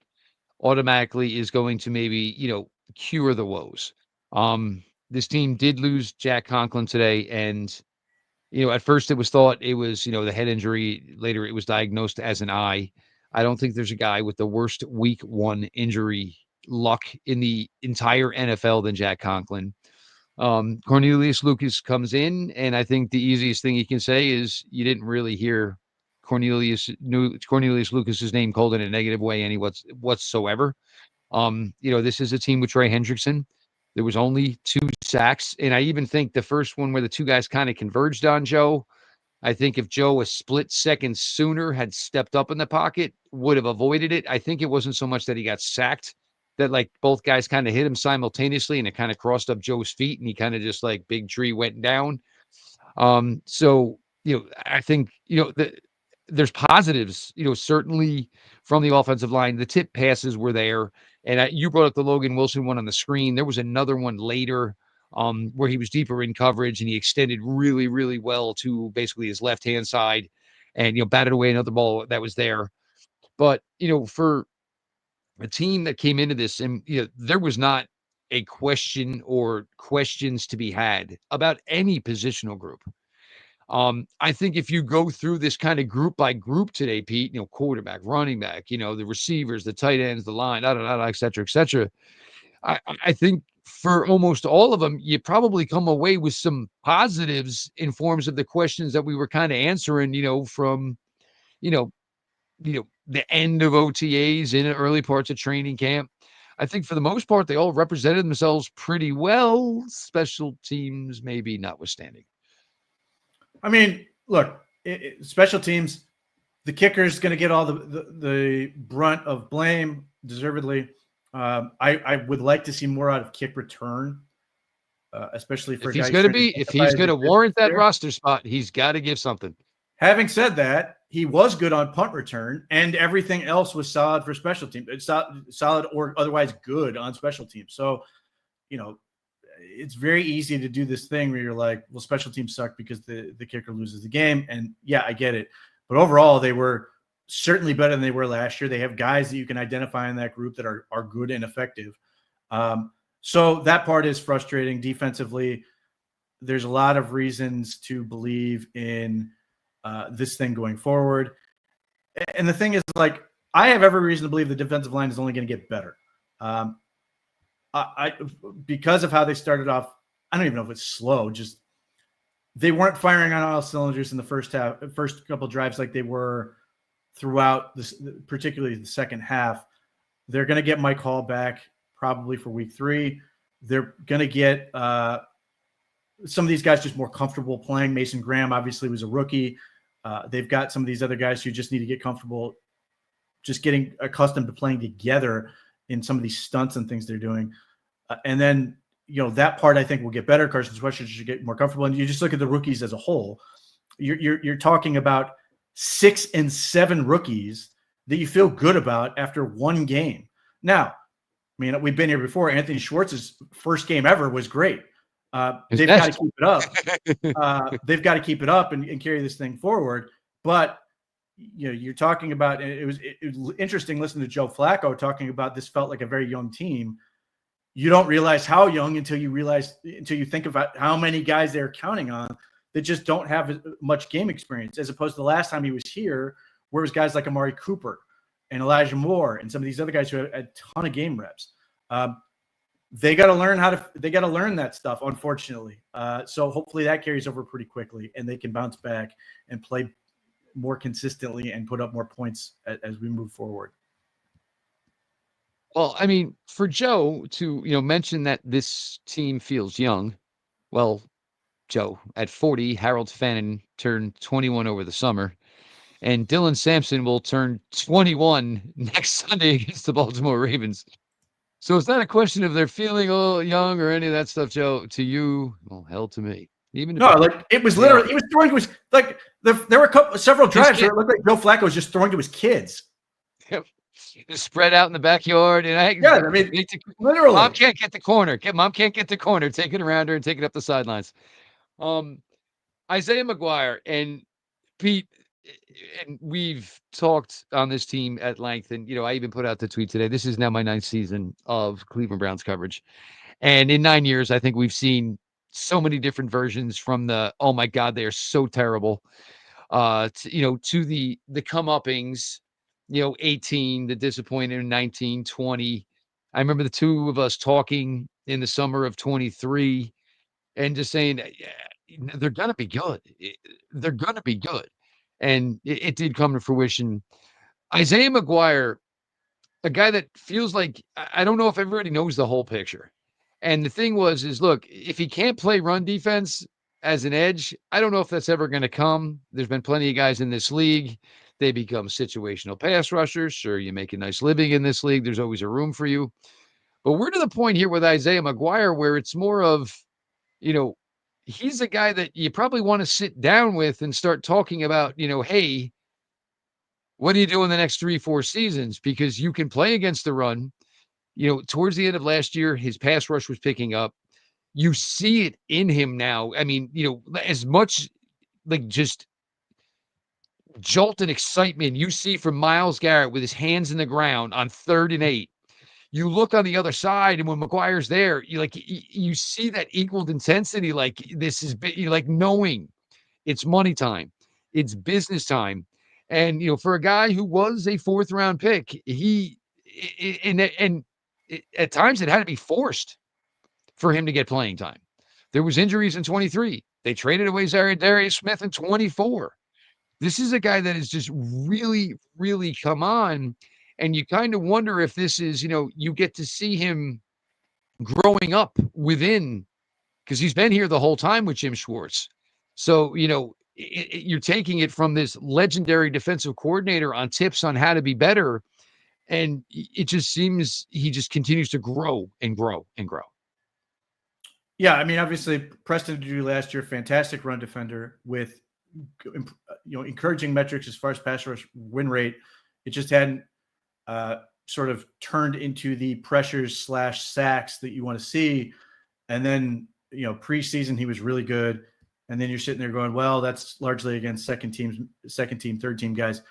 automatically is going to maybe, cure the woes. This team did lose Jack Conklin today. And, at first it was thought it was, the head injury. Later it was diagnosed as an eye. I don't think there's a guy with the worst week 1 injury luck in the entire NFL than Jack Conklin. Cornelius Lucas comes in, and I think the easiest thing you can say is you didn't really hear Cornelius Lucas's name called in a negative way whatsoever. This is a team with Trey Hendrickson. There was only 2 sacks, and I even think the first one where the 2 guys kind of converged on Joe, I think if Joe a split second sooner had stepped up in the pocket, would have avoided it. I think it wasn't so much that he got sacked, that like both guys kind of hit him simultaneously and it kind of crossed up Joe's feet and he kind of just like big tree went down. So, I think, there's positives, certainly from the offensive line. The tip passes were there. And you brought up the Logan Wilson one on the screen. There was another one later where he was deeper in coverage and he extended really, really well to basically his left-hand side and, batted away another ball that was there. But, for a team that came into this, and there was not a question or questions to be had about any positional group. I think if you go through this kind of group by group today, Pete, quarterback, running back, the receivers, the tight ends, the line, et cetera, et cetera. I think for almost all of them, you probably come away with some positives in forms of the questions that we were kind of answering, from, the end of OTAs in early parts of training camp. I think for the most part, they all represented themselves pretty well, special teams maybe notwithstanding. I mean, look, special teams, the kicker is going to get all the brunt of blame, deservedly. I would like to see more out of kick return, especially for if he's going to warrant that roster spot, he's got to give something. Having said that, he was good on punt return, and everything else was solid for special teams. It's solid or otherwise good on special teams. So, it's very easy to do this thing where you're like, well, special teams suck because the kicker loses the game. And yeah, I get it. But overall, they were certainly better than they were last year. They have guys that you can identify in that group that are good and effective. So that part is frustrating. Defensively, there's a lot of reasons to believe in this thing going forward. And the thing is, like, I have every reason to believe the defensive line is only going to get better. Because of how they started off, I don't even know if it's slow. Just they weren't firing on all cylinders in the first couple drives like they were throughout this, particularly the second half. They're going to get Mike Hall back probably for week 3. They're going to get some of these guys just more comfortable playing. Mason Graham obviously was a rookie. They've got some of these other guys who just need to get comfortable, just getting accustomed to playing together in some of these stunts and things they're doing. And then, that part I think will get better. Carson Wentz should get more comfortable. And you just look at the rookies as a whole. You're talking about 6 and 7 rookies that you feel good about after one game. Now, I mean, we've been here before. Anthony Schwartz's first game ever was great. They've got to keep it up. They've got to keep it up and carry this thing forward. But you're talking about, it was interesting listening to Joe Flacco talking about this felt like a very young team. You don't realize how young until you think about how many guys they're counting on that just don't have much game experience, as opposed to the last time he was here, where it was guys like Amari Cooper and Elijah Moore and some of these other guys who had a ton of game reps. They got to learn that stuff, unfortunately. So hopefully that carries over pretty quickly and they can bounce back and play more consistently and put up more points as we move forward. Well, I mean, for Joe to, mention that this team feels young. Well, Joe, at 40, Harold Fannin turned 21 over the summer, and Dylan Sampson will turn 21 next Sunday against the Baltimore Ravens. So it's not a question of they're feeling a little young or any of that stuff, Joe. To you, well, hell to me. It was literally, he was throwing to his, like, there were several drives where it looked like Joe Flacco was just throwing to his kids. Yep. Spread out in the backyard. And literally. Mom can't get the corner. Mom can't get the corner. Take it around her and take it up the sidelines. Isaiah McGuire and Pete, and we've talked on this team at length, and I even put out the tweet today. This is now my 9th season of Cleveland Browns coverage, and in 9 years, I think we've seen so many different versions, from the "oh my God, they are so terrible," to the comeuppings, 18, the disappointing, 19, 20. I remember the two of us talking in the summer of 23 and just saying, they're going to be good. They're going to be good. And it did come to fruition. Isaiah McGuire, a guy that feels like, I don't know if everybody knows the whole picture. And the thing is, look, if he can't play run defense as an edge, I don't know if that's ever going to come. There's been plenty of guys in this league. They become situational pass rushers. Sure, you make a nice living in this league. There's always a room for you. But we're to the point here with Isaiah McGuire where it's more of, he's a guy that you probably want to sit down with and start talking about, hey, what do you do in the next 3-4 seasons? Because you can play against the run. Towards the end of last year, his pass rush was picking up. You see it in him now. I mean, as much like just jolt and excitement you see from Myles Garrett with his hands in the ground on 3rd and 8. You look on the other side, and when McGuire's there, you see that equaled intensity. Like, this is, like, knowing it's money time, it's business time, and for a guy who was a 4th round pick, at times it had to be forced for him to get playing time. There was injuries in 23. They traded away Darius Smith in 24. This is a guy that has just really, really come on. And you kind of wonder if this is, you get to see him growing up within, because he's been here the whole time with Jim Schwartz. So, you're taking it from this legendary defensive coordinator on tips on how to be better. And it just seems he just continues to grow and grow and grow. Yeah, I mean, obviously, Preston Drew last year, fantastic run defender with, encouraging metrics as far as pass rush win rate. It just hadn't sort of turned into the pressures / sacks that you want to see. And then, preseason, he was really good. And then you're sitting there going, well, that's largely against second team, third team guys.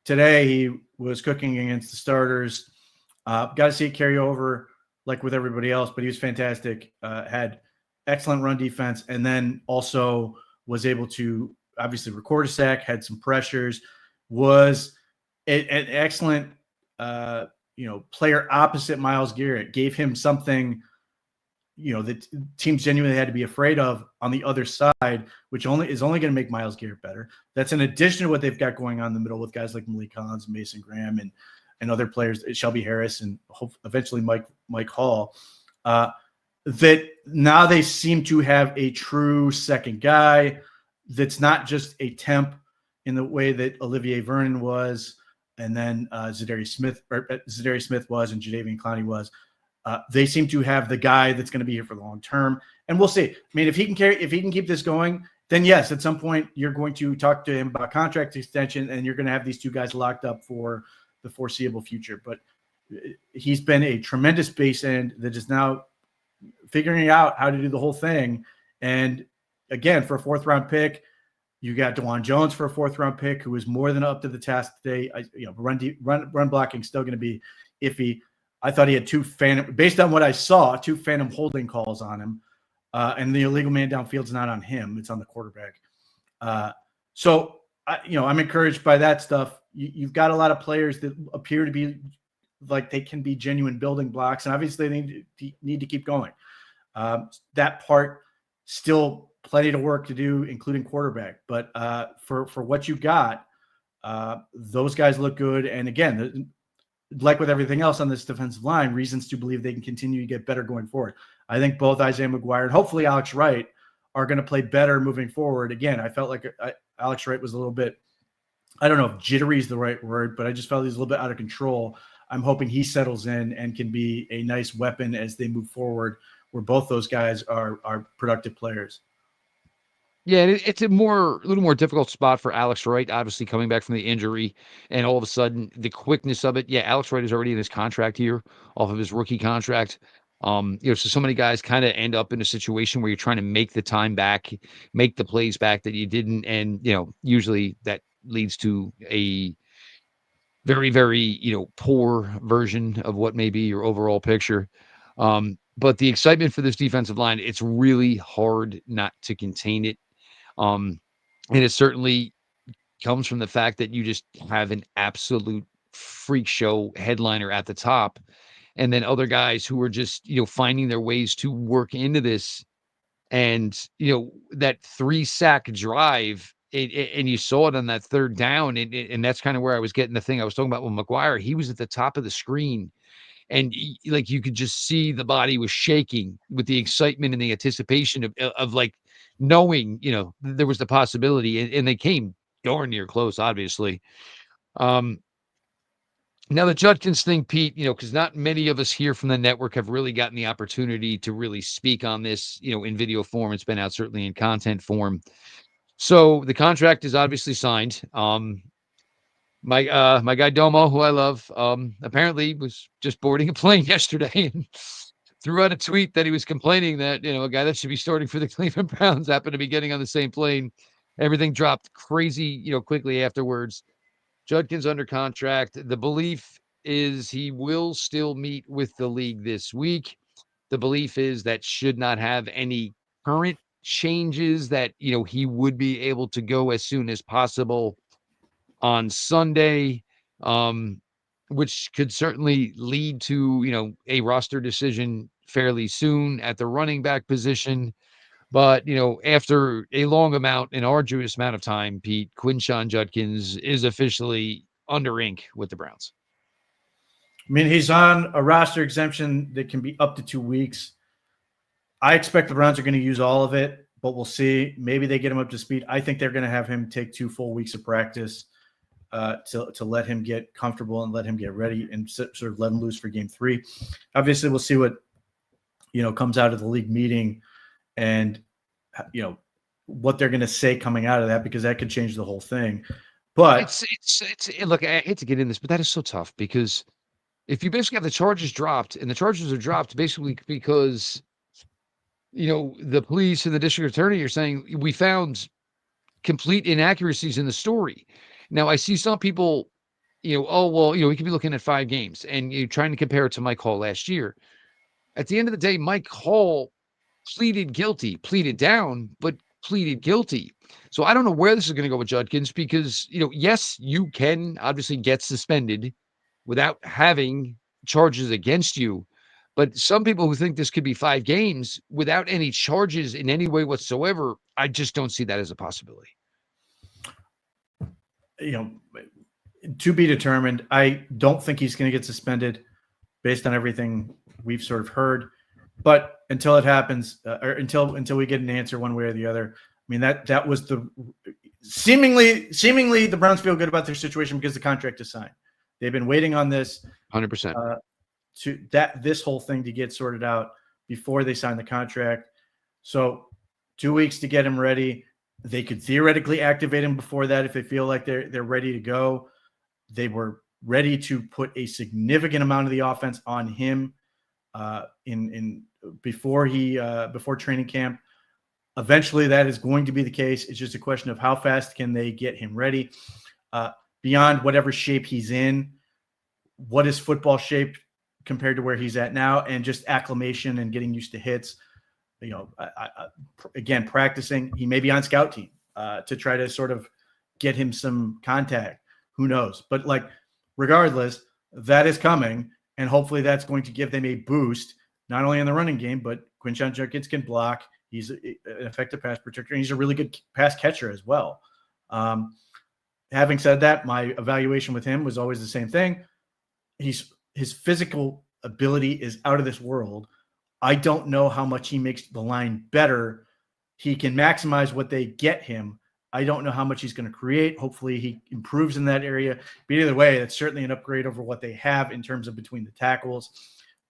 Today, he was cooking against the starters. Got to see it carry over like with everybody else, but he was fantastic. Had excellent run defense, and then also was able to obviously record a sack, had some pressures, was an excellent, player opposite Myles Garrett, gave him something, that teams genuinely had to be afraid of on the other side, which is only going to make Myles Garrett better. That's in addition to what they've got going on in the middle with guys like Malik Collins, Mason Graham, and other players, Shelby Harris, and eventually Mike Hall. That now they seem to have a true second guy that's not just a temp in the way that Olivier Vernon was, and then Zadarius Smith was, and Jadeveon Clowney was. They seem to have the guy that's going to be here for the long term, and we'll see. I mean, if he can keep this going, then yes, at some point you're going to talk to him about contract extension, and you're going to have these two guys locked up for the foreseeable future. But he's been a tremendous base end that is now figuring out how to do the whole thing. And again, for a 4th round pick, you got DeJuan Jones for a 4th round pick, who is more than up to the task today. Run blocking still going to be iffy. I thought he had based on what I saw, 2 phantom holding calls on him. And the illegal man downfield's not on him. It's on the quarterback. So I'm encouraged by that stuff. You've got a lot of players that appear to be like they can be genuine building blocks, and obviously they need to keep going. That part still plenty to work to do, including quarterback. But for what you got, those guys look good. And again, like with everything else on this defensive line, reasons to believe they can continue to get better going forward. I think both Isaiah McGuire and hopefully Alex Wright are going to play better moving forward. Again, I felt like Alex Wright was a little bit, I don't know if jittery is the right word, but I just felt he was a little bit out of control. I'm hoping he settles in and can be a nice weapon as they move forward, where both those guys are productive players. Yeah, it's a little more difficult spot for Alex Wright, obviously coming back from the injury, and all of a sudden the quickness of it. Yeah, Alex Wright is already in his contract year off of his rookie contract. So many guys kind of end up in a situation where you're trying to make the time back, make the plays back that you didn't, and usually that leads to a very, very poor version of what may be your overall picture. But the excitement for this defensive line, it's really hard not to contain it. And it certainly comes from the fact that you just have an absolute freak show headliner at the top, and then other guys who are just, finding their ways to work into this. And, that 3-sack drive, and you saw it on that 3rd down. And that's kind of where I was getting the thing I was talking about with McGuire. He was at the top of the screen, and like you could just see the body was shaking with the excitement and the anticipation of like knowing, there was the possibility, and they came darn near close, obviously. Now the Judkins thing, Pete, because not many of us here from the network have really gotten the opportunity to really speak on this, in video form. It's been out certainly in content form. So the contract is obviously signed. My guy Domo, who I love, apparently was just boarding a plane yesterday and threw out a tweet that he was complaining that, a guy that should be starting for the Cleveland Browns happened to be getting on the same plane. Everything dropped crazy, quickly afterwards. Judkins under contract. The belief is he will still meet with the league this week. The belief is that should not have any current changes, that, he would be able to go as soon as possible on Sunday, which could certainly lead to, a roster decision fairly soon at the running back position. But, after an arduous amount of time, Pete, Quinshon Judkins is officially under ink with the Browns. I mean, he's on a roster exemption that can be up to 2 weeks. I expect the Browns are going to use all of it, but we'll see. Maybe they get him up to speed. I think they're going to have him take 2 full weeks of practice to let him get comfortable and let him get ready and sort of let him loose for game 3. Obviously, we'll see what, comes out of the league meeting and, what they're going to say coming out of that, because that could change the whole thing. But it's look, I hate to get in this, but that is so tough, because if you basically have the charges dropped, and the charges are dropped basically because the police and the district attorney are saying we found complete inaccuracies in the story. Now, I see some people, oh, well, we could be looking at 5 games and you're trying to compare it to Mike Hall last year. At the end of the day, Mike Hall pleaded down, but pleaded guilty. So I don't know where this is going to go with Judkins because, yes, you can obviously get suspended without having charges against you. But some people who think this could be 5 games without any charges in any way whatsoever, I just don't see that as a possibility. To be determined. I don't think he's going to get suspended based on everything we've sort of heard. But until it happens, or until we get an answer one way or the other, I mean that was the seemingly the Browns feel good about their situation because the contract is signed. They've been waiting on this 100%. To this whole thing to get sorted out before they sign the contract. So 2 weeks to get him ready. They could theoretically activate him before that if they feel like they're ready to go. They were ready to put a significant amount of the offense on him before training camp. Eventually, that is going to be the case. It's just a question of how fast can they get him ready beyond whatever shape he's in. What is football shape compared to where he's at now, and just acclimation and getting used to hits. Again, practicing. He may be on scout team to try to sort of get him some contact. Who knows? But regardless, that is coming, and hopefully that's going to give them a boost, not only in the running game, but Quinshon Judkins can block. He's an effective pass protector, and he's a really good pass catcher as well. Having said that, my evaluation with him was always the same thing. His physical ability is out of this world. I don't know how much he makes the line better. He can maximize what they get him. I don't know how much he's going to create. Hopefully he improves in that area. But either way, it's certainly an upgrade over what they have in terms of between the tackles.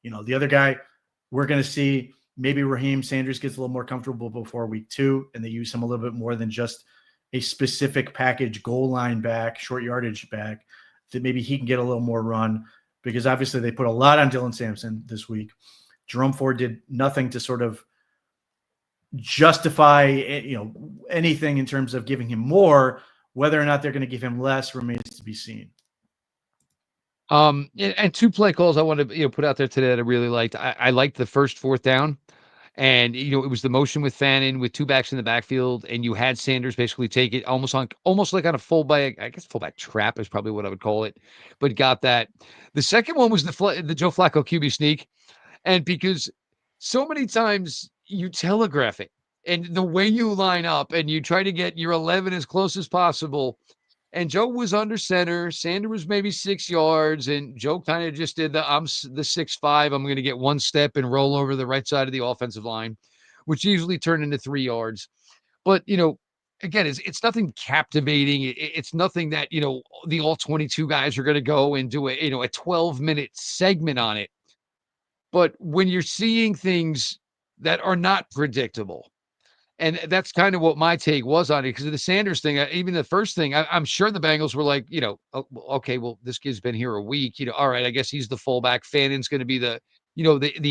The other guy, we're going to see maybe Raheem Sanders gets a little more comfortable before week 2, and they use him a little bit more than just a specific package goal line back, short yardage back, that maybe he can get a little more run, because obviously they put a lot on Dylan Sampson this week. Jerome Ford did nothing to sort of justify anything in terms of giving him more. Whether or not they're going to give him less remains to be seen. And 2 play calls I want to put out there today that I really liked. I liked the first 4th down, and it was the motion with Fannin with 2 backs in the backfield, and you had Sanders basically take it almost like on a fullback. I guess fullback trap is probably what I would call it, but got that. The second one was the Joe Flacco QB sneak, and because so many times you telegraph it, and the way you line up, and you try to get your 11 as close as possible. And Joe was under center. Sanders was maybe 6 yards, and Joe kind of just did I'm the 6'5". I'm going to get 1 step and roll over the right side of the offensive line, which usually turned into 3 yards. But again, it's nothing captivating. It's nothing that the all 22 guys are going to go and do a 12-minute segment on it. But when you're seeing things that are not predictable. And that's kind of what my take was on it, because of the Sanders thing. Even the first thing, I'm sure the Bengals were like, okay, well, this kid's been here a week. All right, I guess he's the fullback. Fannin's going to be the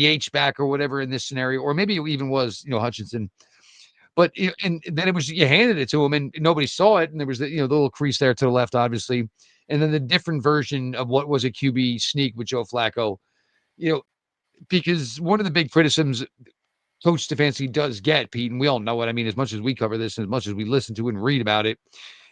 H back or whatever in this scenario, or maybe it even was, Hutchinson. But and then it was you handed it to him, and nobody saw it, and there was the the little crease there to the left, obviously, and then the different version of what was a QB sneak with Joe Flacco. Because one of the big criticisms Coach Stefanski does get, Pete, and we all know what I mean, as much as we cover this and as much as we listen to and read about it,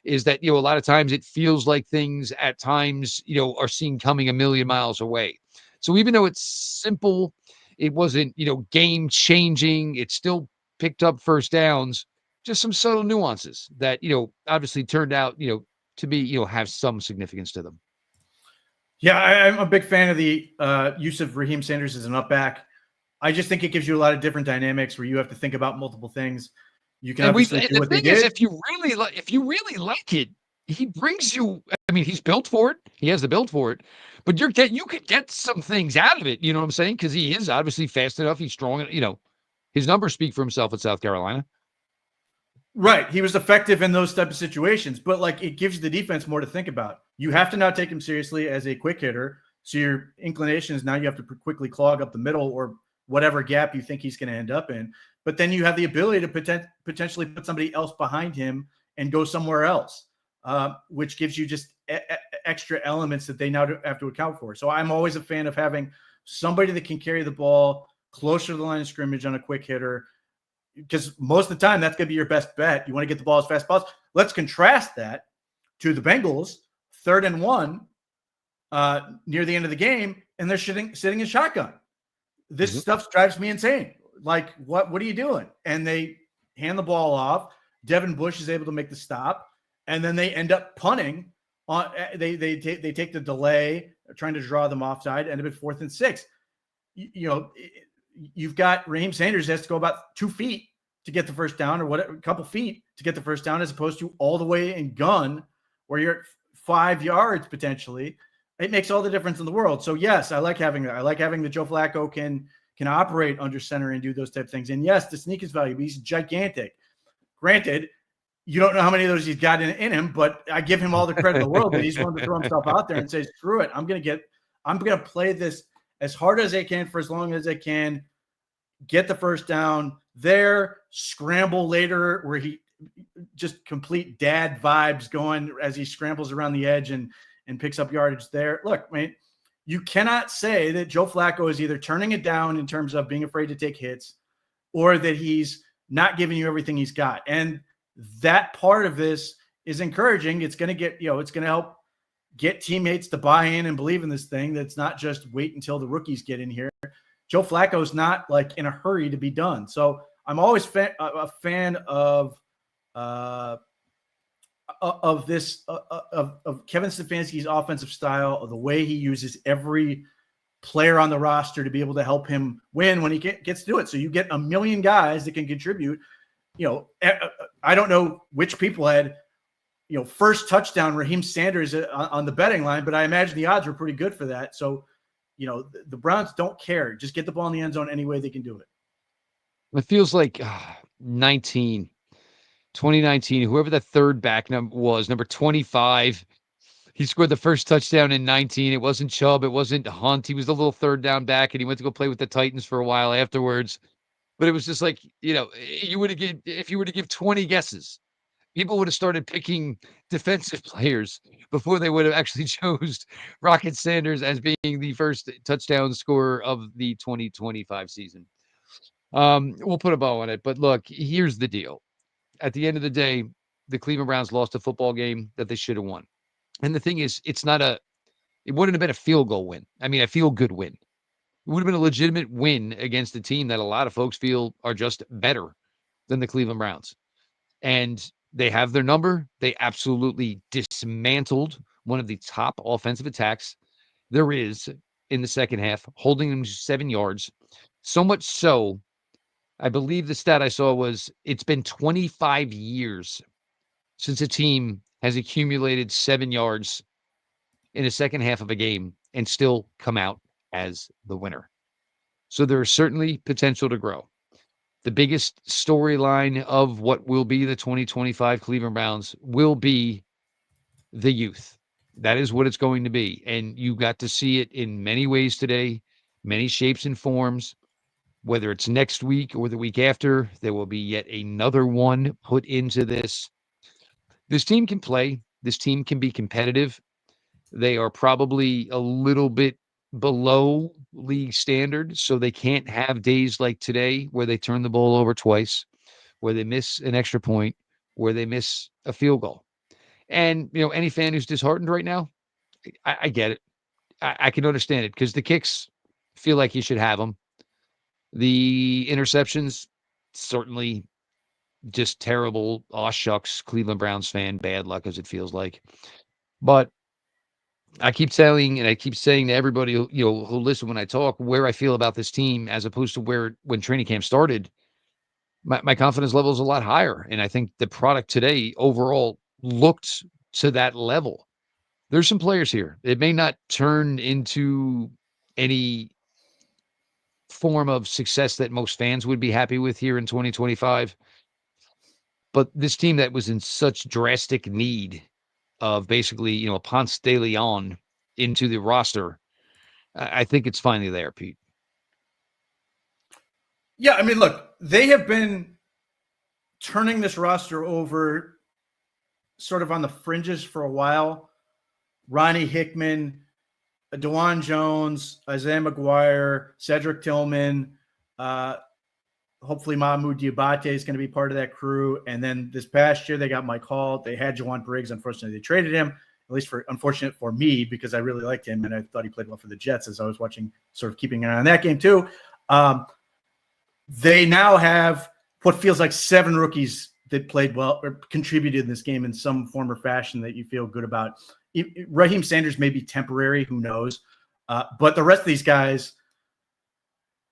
is that, a lot of times it feels like things at times, are seen coming a million miles away. So even though it's simple, it wasn't, game changing, it still picked up first downs, just some subtle nuances that, obviously turned out, to be, have some significance to them. Yeah, I'm a big fan of the use of Raheem Sanders as an up back. I just think it gives you a lot of different dynamics where you have to think about multiple things. You can obviously do what they did. If you really like it, he brings you. I mean, he's built for it. He has the build for it. But you could get some things out of it. You know what I'm saying? Because he is obviously fast enough. He's strong. His numbers speak for himself at South Carolina. Right. He was effective in those type of situations, but it gives the defense more to think about. You have to now take him seriously as a quick hitter. So your inclination is now you have to quickly clog up the middle or whatever gap you think he's going to end up in. but then you have the ability to potentially put somebody else behind him and go somewhere else, which gives you just extra elements that they now have to account for. So I'm always a fan of having somebody that can carry the ball closer to the line of scrimmage on a quick hitter, because most of the time that's going to be your best bet. You want to get the ball as fast as possible. Let's contrast that to the Bengals, 3rd and 1 near the end of the game, and they're sitting in shotgun. This stuff drives me insane. Like, what are you doing? And they hand the ball off. Devin Bush is able to make the stop, and then they end up punting. They take the delay, trying to draw them offside, end up at 4th and 6. You've got Raheem Sanders has to go about 2 feet to get the first down, or whatever, a couple feet to get the first down, as opposed to all the way in gun where you're at 5 yards potentially. It makes all the difference in the world. So yes, I like having that. I like having the Joe Flacco can operate under center and do those type of things. And yes, the sneak is valuable. He's gigantic. Granted, you don't know how many of those he's got in him, but I give him all the credit in the world that he's willing to throw himself out there and say, screw it. I'm going to play this as hard as I can for as long as I can, get the first down there, scramble later, where he just complete dad vibes going as he scrambles around the edge and picks up yardage there. Look, man, you cannot say that Joe Flacco is either turning it down in terms of being afraid to take hits, or that he's not giving you everything he's got. And that part of this is encouraging. It's going to get, it's going to help get teammates to buy in and believe in this thing. That's not just wait until the rookies get in here. Joe Flacco's not like in a hurry to be done. So I'm always a fan of Kevin Stefanski's offensive style, of the way he uses every player on the roster to be able to help him win when he gets to do it. So you get a million guys that can contribute. I don't know which people had, first touchdown Raheem Sanders on the betting line, but I imagine the odds were pretty good for that. So, the Browns don't care. Just get the ball in the end zone any way they can do it. It feels like 2019, whoever the third back number was, number 25, he scored the first touchdown in 19. It wasn't Chubb. It wasn't Hunt. He was the little third down back, and he went to go play with the Titans for a while afterwards. But it was just like, if you were to give 20 guesses, people would have started picking defensive players before they would have actually chose Rocket Sanders as being the first touchdown scorer of the 2025 season. We'll put a bow on it. But look, here's the deal. At the end of the day, the Cleveland Browns lost a football game that they should have won. And the thing is, it wouldn't have been a field goal win. I mean, a feel good win. It would have been a legitimate win against a team that a lot of folks feel are just better than the Cleveland Browns. And they have their number. They absolutely dismantled one of the top offensive attacks there is in the second half, holding them to 7 yards. So much so, I believe the stat I saw was it's been 25 years since a team has accumulated 7 yards in the second half of a game and still come out as the winner. So there is certainly potential to grow. The biggest storyline of what will be the 2025 Cleveland Browns will be the youth. That is what it's going to be. And you got to see it in many ways today, many shapes and forms. Whether it's next week or the week after, there will be yet another one put into this. This team can play. This team can be competitive. They are probably a little bit below league standard, so they can't have days like today where they turn the ball over twice, where they miss an extra point, where they miss a field goal. And, any fan who's disheartened right now, I get it. I can understand it, because the kicks feel like you should have them. The interceptions, certainly just terrible. Aw shucks, Cleveland Browns fan, bad luck, as it feels like. But I keep saying to everybody who listen when I talk, where I feel about this team as opposed to when training camp started. My confidence level is a lot higher, and I think the product today overall looked to that level. There's some players here. It may not turn into any form of success that most fans would be happy with here in 2025, but this team that was in such drastic need of basically, a Ponce de Leon into the roster, I think it's finally there, Pete. Yeah, I mean, look, they have been turning this roster over sort of on the fringes for a while. Ronnie Hickman, DeJuan Jones, Isaiah McGuire, Cedric Tillman, hopefully Mahmoud Diabate is going to be part of that crew. And then this past year, they got Mike Hall. They had Jawan Briggs. Unfortunately, they traded him, at least for unfortunate for me, because I really liked him and I thought he played well for the Jets as I was watching, sort of keeping an eye on that game too. They now have what feels like 7 rookies that played well or contributed in this game in some form or fashion that you feel good about. Raheem Sanders may be temporary, who knows? But the rest of these guys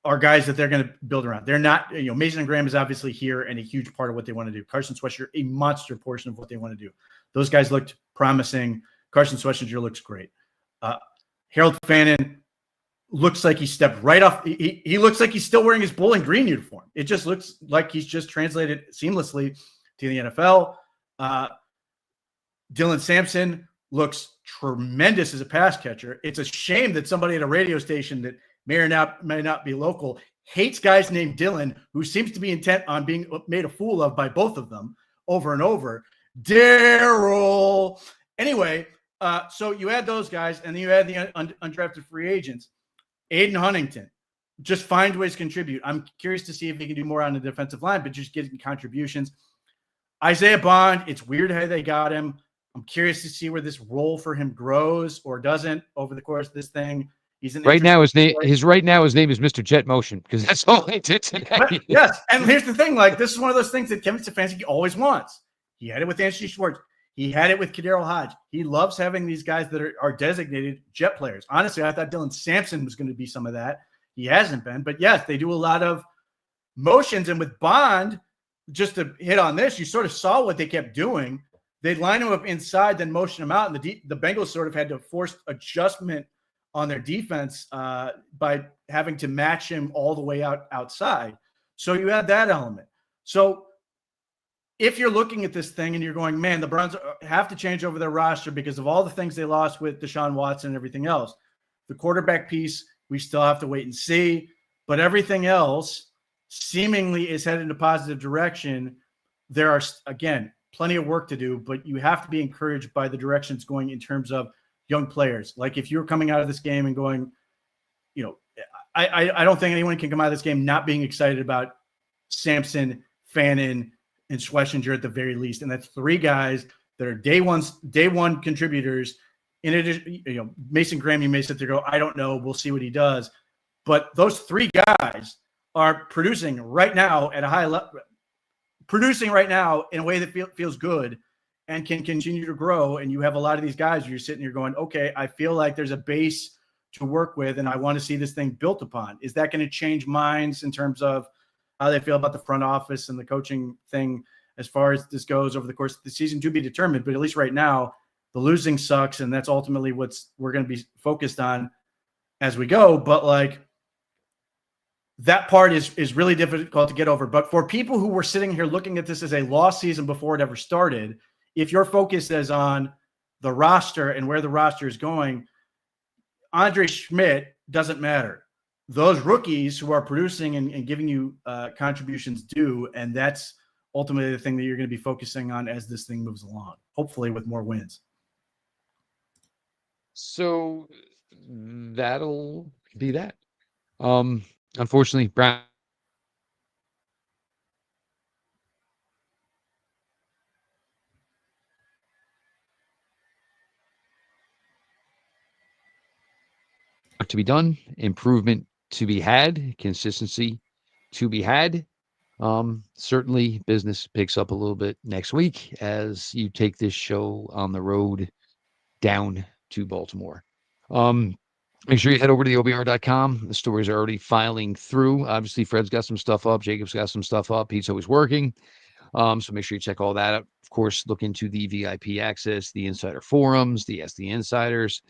are guys that they're going to build around. They're not, Mason and Graham is obviously here and a huge part of what they want to do. Carson Sweatshirt, a monster portion of what they want to do. Those guys looked promising. Carson Sweatshirt looks great. Harold Fannin looks like he stepped right off. He looks like he's still wearing his Bowling Green uniform. It just looks like he's just translated seamlessly to the NFL. Dylan Sampson looks tremendous as a pass catcher. It's a shame that somebody at a radio station that may or may not be local hates guys named Dylan, who seems to be intent on being made a fool of by both of them over and over. Daryl. Anyway, so you add those guys, and then you add the undrafted free agents. Aiden Huntington, just find ways to contribute. I'm curious to see if he can do more on the defensive line, but just getting contributions. Isaiah Bond, it's weird how they got him. I'm curious to see where this role for him grows or doesn't over the course of this thing. He's right now. His name is Mr. Jet Motion, because that's all he did today. Yes, and here's the thing: like, this is one of those things that Kevin Stefanski always wants. He had it with Anthony Schwartz. He had it with Kadarius Hodge. He loves having these guys that are designated jet players. Honestly, I thought Dylan Sampson was going to be some of that. He hasn't been, but yes, they do a lot of motions. And with Bond, just to hit on this, you sort of saw what they kept doing. They'd line him up inside, then motion him out, and the Bengals sort of had to force adjustment on their defense by having to match him all the way outside. So you had that element. So if you're looking at this thing and you're going, man, the Browns have to change over their roster because of all the things they lost with Deshaun Watson and everything else. The quarterback piece, we still have to wait and see. But everything else seemingly is headed in a positive direction. There are, again, plenty of work to do, but you have to be encouraged by the direction it's going in terms of young players. Like, if you're coming out of this game and going, I don't think anyone can come out of this game not being excited about Sampson, Fannin, and Schlesinger at the very least. And that's 3 guys that are day one contributors. In addition, Mason Graham, you may sit there and go, I don't know, we'll see what he does. But those 3 guys are producing right now at a high level, producing right now in a way that feels good and can continue to grow. And you have a lot of these guys where you're sitting here going, okay, I feel like there's a base to work with, and I want to see this thing built upon. Is that going to change minds in terms of how they feel about the front office and the coaching thing as far as this goes over the course of the season, to be determined? But at least right now, the losing sucks, and that's ultimately we're going to be focused on as we go. But like, that part is really difficult to get over. But for people who were sitting here looking at this as a lost season before it ever started, if your focus is on the roster and where the roster is going, Andre Schmidt doesn't matter. Those rookies who are producing and giving you contributions do, and that's ultimately the thing that you're going to be focusing on as this thing moves along, hopefully with more wins. So that'll be that. Unfortunately, Brown to be done, improvement to be had, consistency to be had. Certainly business picks up a little bit next week as you take this show on the road down to Baltimore. Make sure you head over to the OBR.com. The stories are already filing through. Obviously, Fred's got some stuff up. Jacob's got some stuff up. He's always working. So make sure you check all that out. Of course, look into the VIP access, the insider forums, the SD Insiders,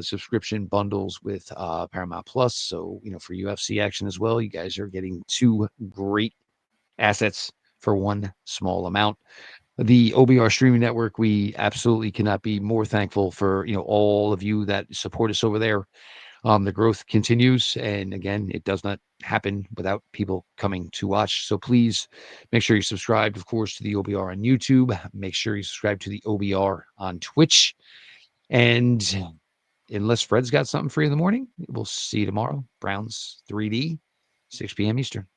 subscription bundles with Paramount Plus. So, for UFC action as well, you guys are getting 2 great assets for one small amount. The OBR streaming network, we absolutely cannot be more thankful for, all of you that support us over there. The growth continues, and again, it does not happen without people coming to watch. So please make sure you subscribe, of course, to the OBR on YouTube. Make sure you subscribe to the OBR on Twitch. And unless Fred's got something for you in the morning, we'll see you tomorrow. Browns 3D, 6 p.m. Eastern.